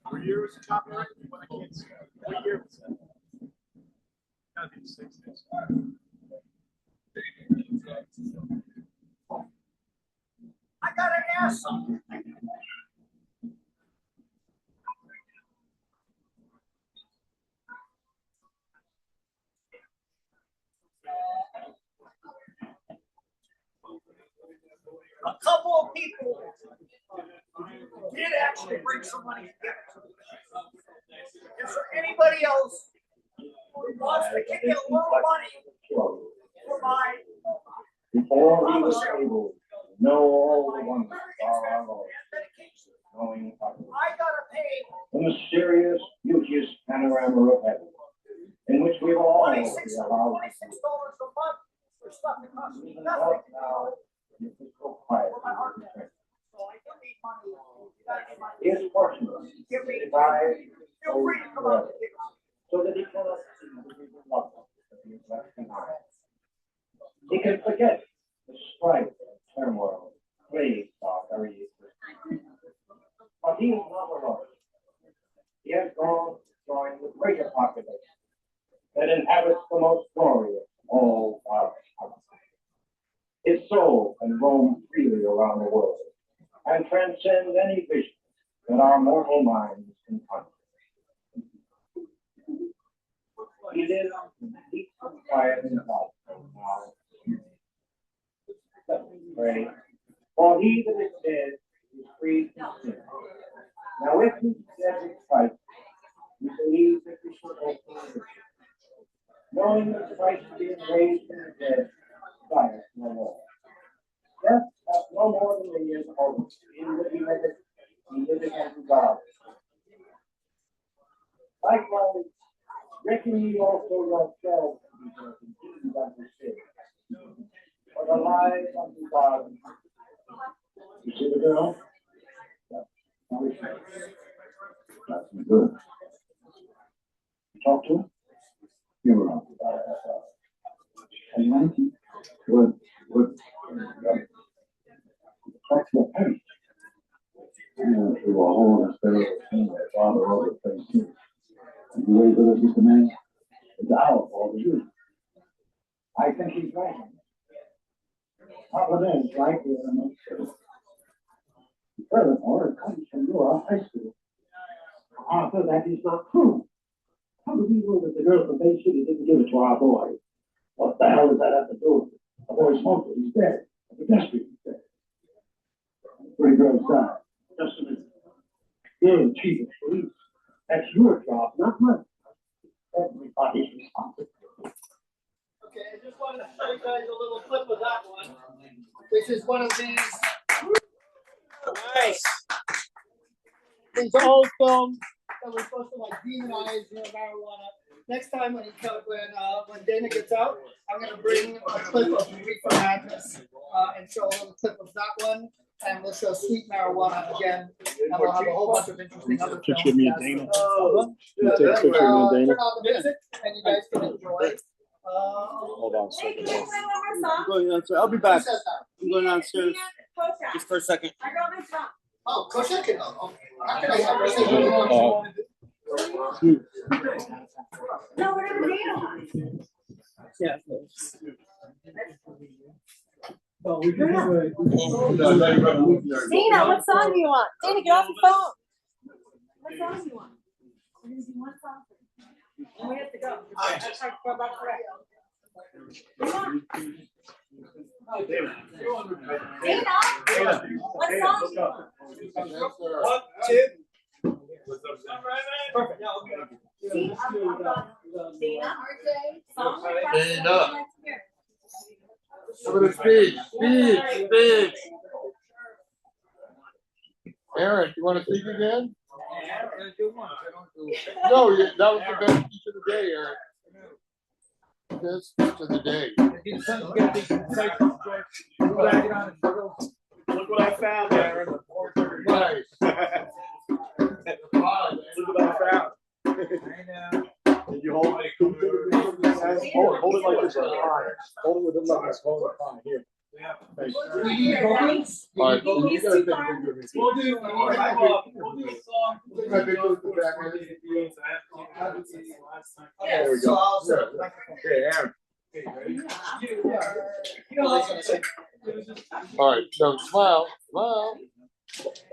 What year was the copyright? I can't see. What year was that? Gotta be the 60s. I gotta ask something. A couple of people did actually bring some money to give it to me. Is there anybody else who wants to give me a little money for my Before we were able to know all the wonders of our Lord, knowing I gotta pay the mysterious, beauteous panorama of heaven, in which we all $26 be allowed a month for stuff that costs me to nothing. walk now in the physical quiet. For my art business. So I don't need money. You guys need money. He is fortunate Give me, to divide feel free to come out and give it. so that he cannot see the people love that he is left behind. He can forget the strife and turmoil, plagues our very existence. But he is not alone. He has gone to join the greater population that inhabits the most glorious of all our houses. His soul can roam freely around the world and transcend any vision that our mortal minds can conjure. is quiet in the house. Pray. For he that is dead is free from sin. Now, if he says it's Christ, we believe that we should hope for it. Knowing that Christ being raised from the dead, dieth no more. Death hath no more than a year's hope. In that he liveth unto God. Likewise, reckon ye also yourselves to be dead and unto sin, but alive unto God. You see the girl? That's good. Talk to her. You were on. And you would talk to a penny. And to a whole instead of a thing that father over the thing too. And the way that is the man is out all the youth. I think he's right. Problem is, right here in the furthermore, it comes from your high school. Arthur, that is not true. How do we know that the girl from Bay City didn't give it to our boy? What the hell does that have to do with it? The boy smoked it, he's dead. The pedestrian is dead. The pretty girl's died. Just a minute. You're the chief of police. That's your job, not mine. Everybody's responsible. Okay, I just wanted to show you guys a little clip of that one, which is one of these. Nice. These old films that were supposed to like demonize marijuana. Next time when Dana gets out, I'm gonna bring a clip of Reefer Madness and show a little clip of that one, and we'll show Sweet Marijuana again, and we'll have a whole bunch of interesting other films. Picture of me and Dana. You take a picture of me and Dana. Turn on the music, and you guys can enjoy. Hold on a second. I'm going downstairs. I'll be back. I'm going downstairs just for a second. I got my stuff. Oh, Kodak can. Oh, how can I have everything? No, whatever Dana. Yeah. Dana, what song do you want? Dana, get off the phone. What song do you want? One song. And we have to go. That's how far back correct. Dana, what song do you want? 1, 2. Perfect. See, I've got Dana, RJ, song. Dana. Some of the speech. Aaron, you want to speak again? No, that was the best speech of the day, Aaron. Best speech of the day. Look what I found, Aaron. Nice. Look what I found. Did you hold it? Hold it like this. Hold it with the left. Hold it fine. Here. Thanks. All right, you gotta take a picture of me. We'll do a song. Take my picture with the back. There we go. Okay, Aaron. All right, so smile.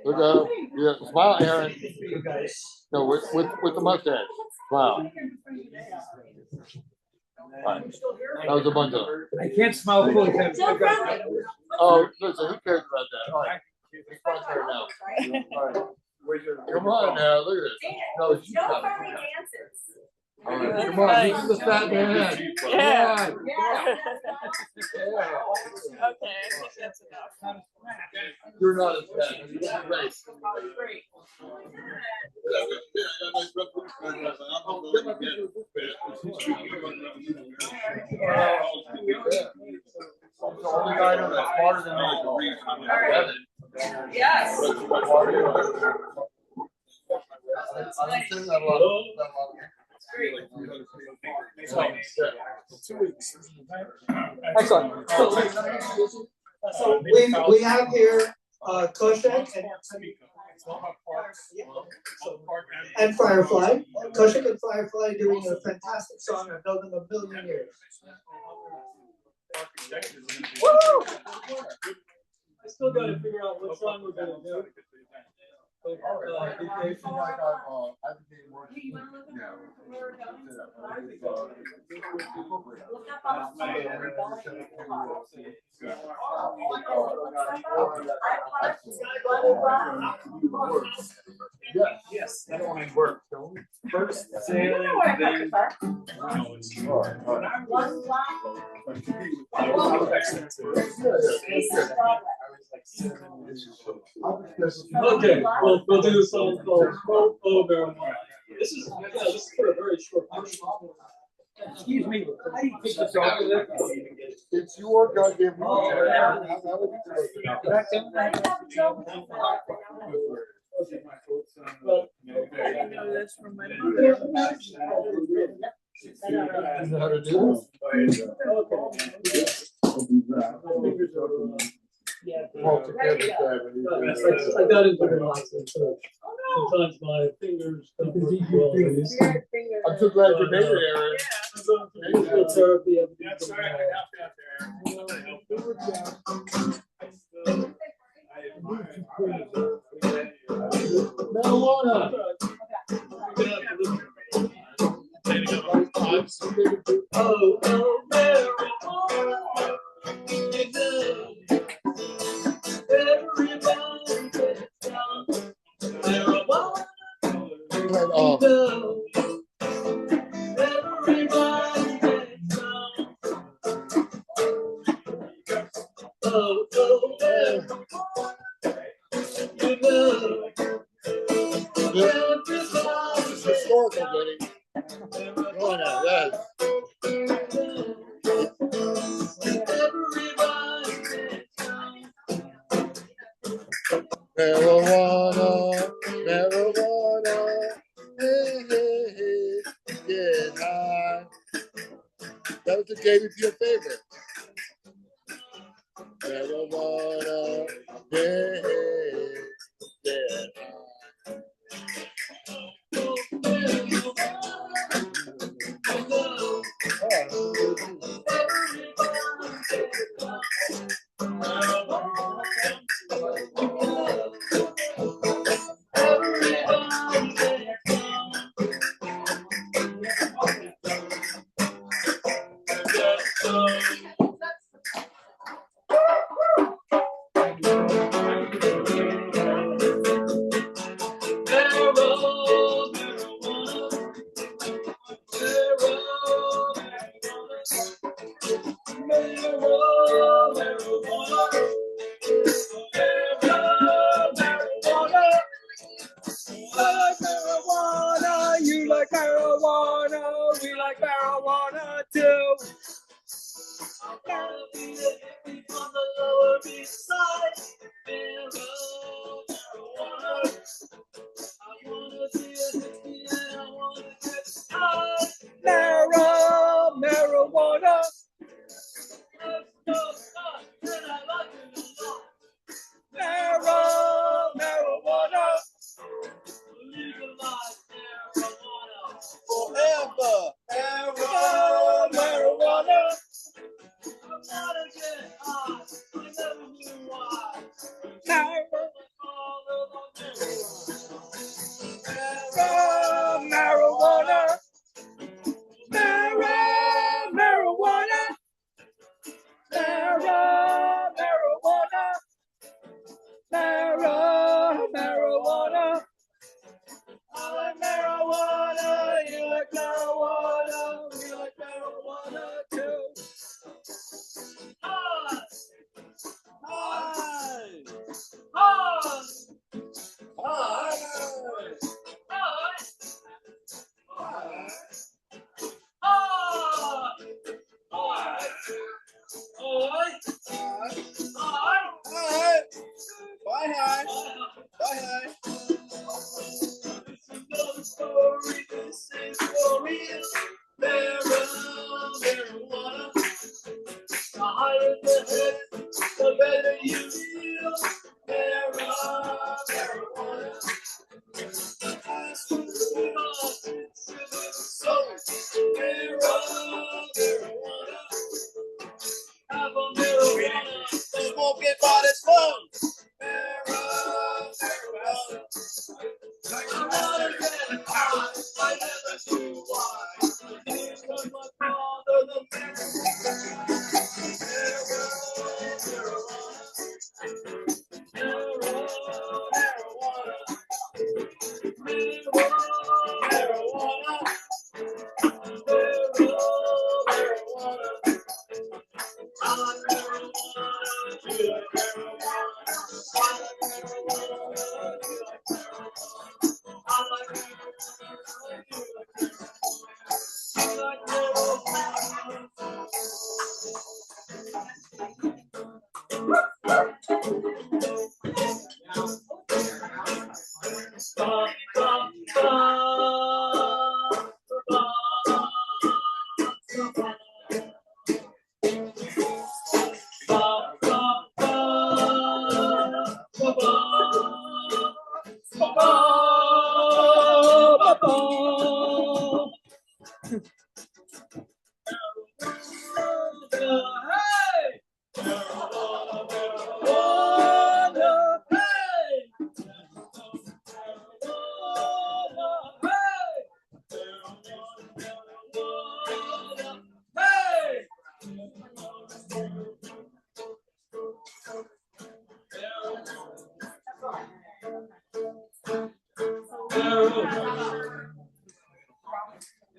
Look up. Yeah, smile, Aaron. No, with the mustache. Smile. All right. That was a bunch of them. I can't smile fully. Oh, listen, who cares about that? All right. It's my turn now. All right. Come on now, look at this. No, she's not. All right, come on, this is the fat man. Yeah. Come on. Okay, I think that's enough. You're not as fat. You're great. I'm the only guy that's smarter than me. Yes. Excellent. So we have here Kodak and Firefly. Kodak and Firefly doing a fantastic song. I've known them a million years. Woo! I still got to figure out what song we're gonna do. Yes, that one worked. First sailing, then. Okay, we'll do a song called Smoke Over. This is for a very short portion. Excuse me, how do you take this off of it? It's your goddamn You know how to do this? I got into the box and sometimes my fingers don't work well. I'm so glad you made it, Aaron. Physical therapy. That's right, I helped Marijuana. Oh, marijuana. Everybody gets down. Marijuana. Everybody gets down. Oh, marijuana. It's historical, Benny. Oh, no, yes. Marijuana, marijuana, hey, hey, hey, get high. That was the David Beal favorite. Marijuana, hey, hey, get high. You like marijuana, we like marijuana too. I wanna be a hippie on the Lower East Side. Marijuana. I wanna be a hippie and I wanna get high. Marijuana. Marijuana. Legalize marijuana forever. Marijuana. I wanna get high. I never knew why. Marijuana.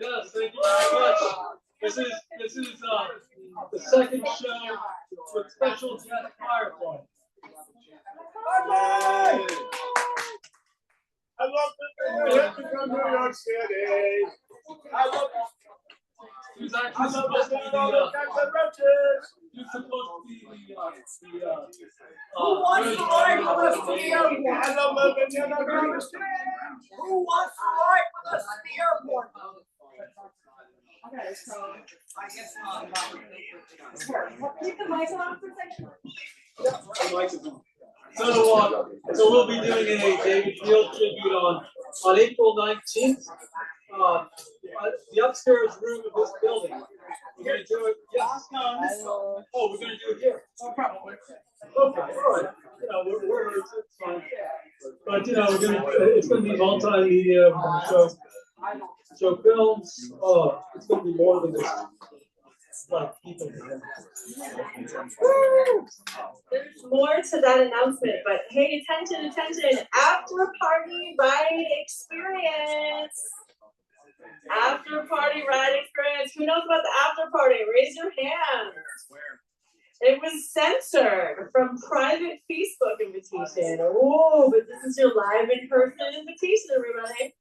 Yes, thank you very much. This is the second show with special guest Firefly. I love it from New York City. I love it. Who's actually supposed to be Who wants to ride with us to the airport? I love living in New York City. Who wants to ride with us to the airport? Okay, so I guess keep the mic on for a second. So we'll be doing a David Beal tribute on April 19th. The upstairs room of this building. We're going to do it. Yes. Oh, we're going to do it here. Oh, probably. Okay. All right. You know, it's fine. But you know, it's going to be multimedia. We're going to show films. Oh, it's going to be more than just like people. There's more to that announcement, but hey, attention, after party ride experience. After party ride experience. Who knows about the after party? Raise your hand. It was censored from private Facebook invitation. Oh, but this is your live in-person invitation, everybody.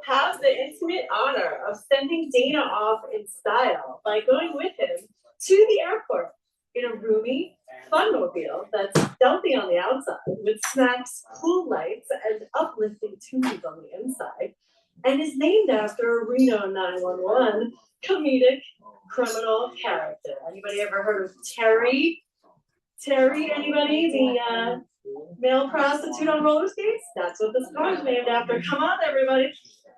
Have the intimate honor of sending Dana off in style by going with him to the airport in a roomy funmobile that's stealthy on the outside with snacks, cool lights, and uplifting tunes on the inside, and is named after a Reno 911 comedic criminal character. Anybody ever heard of Terry? Terry, anybody? The male prostitute on roller skates? That's what this car is named after. Come on, everybody.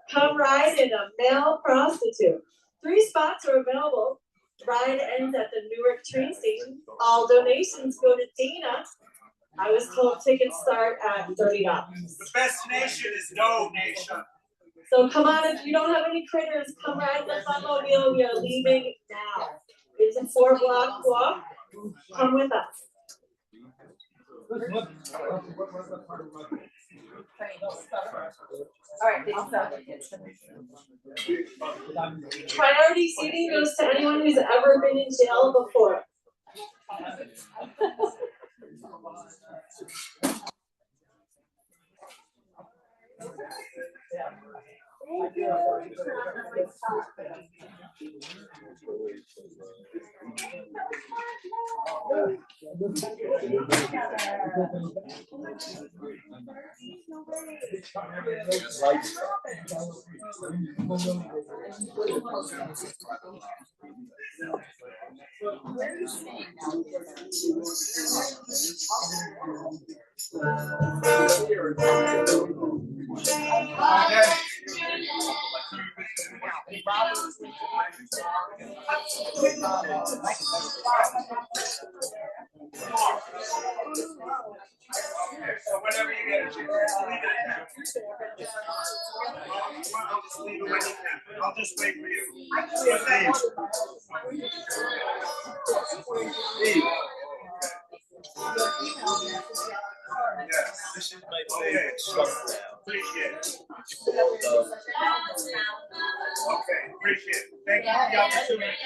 Come ride in a male prostitute. 3 spots are available. Ride ends at the Newark train station. All donations go to Dana. I was told tickets start at $30. The destination is donation. So come on, if you don't have any critters, come ride the funmobile. We are leaving now. It's a 4-block walk. Come with us. All right, Priority seating goes to anyone who's ever been in jail before. Thank you. So whenever you get a chance, leave it at I'll just leave it when you can. I'll just wait for you. Yes, this is my favorite stuff now. Appreciate it. Okay, appreciate it. Thank you for the opportunity.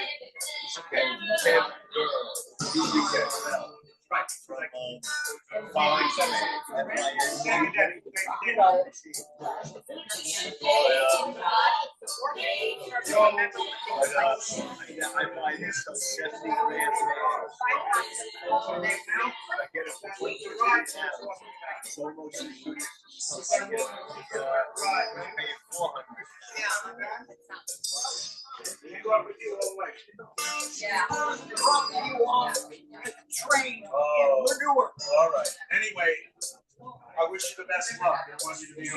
Okay. Right. Following Thank you, Daddy. I buy this stuff 70 grand. So much. You are with you all the way. Yeah. Drop you off at the train in Newark. All right. Anyway, I wish you the best of luck. I want you to be on.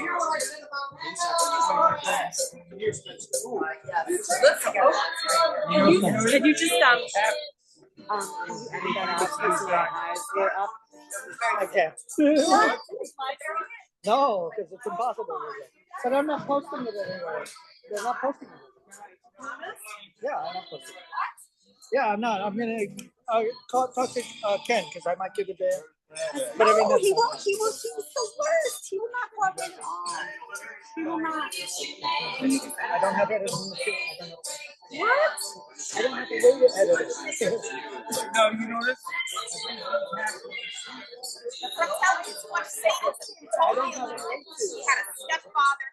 Can you just Can you edit that out because my eyes were up? I can't. No, because it's impossible. But I'm not posting it anywhere. They're not posting it. Yeah, I'm not posting it. Yeah, I'm not. I'm gonna talk to Ken because I might give it there. But I mean, He was the worst. He will not cooperate at all. He will not. I don't have editing machine. What? I don't have to wait to edit it. No, you notice? I don't have a way to. He had a stepfather.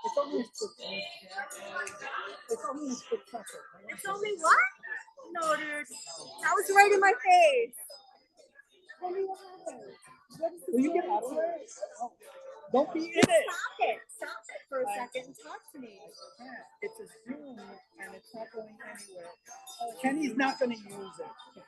It's only a split second. It's only a split second. It's only what? No, dude. That was right in my face. Tell me what happened. Will you get out of there? Don't be in it. Stop it. Stop it for a second and talk to me. It's a Zoom and it's not going anywhere. Kenny's not going to use it.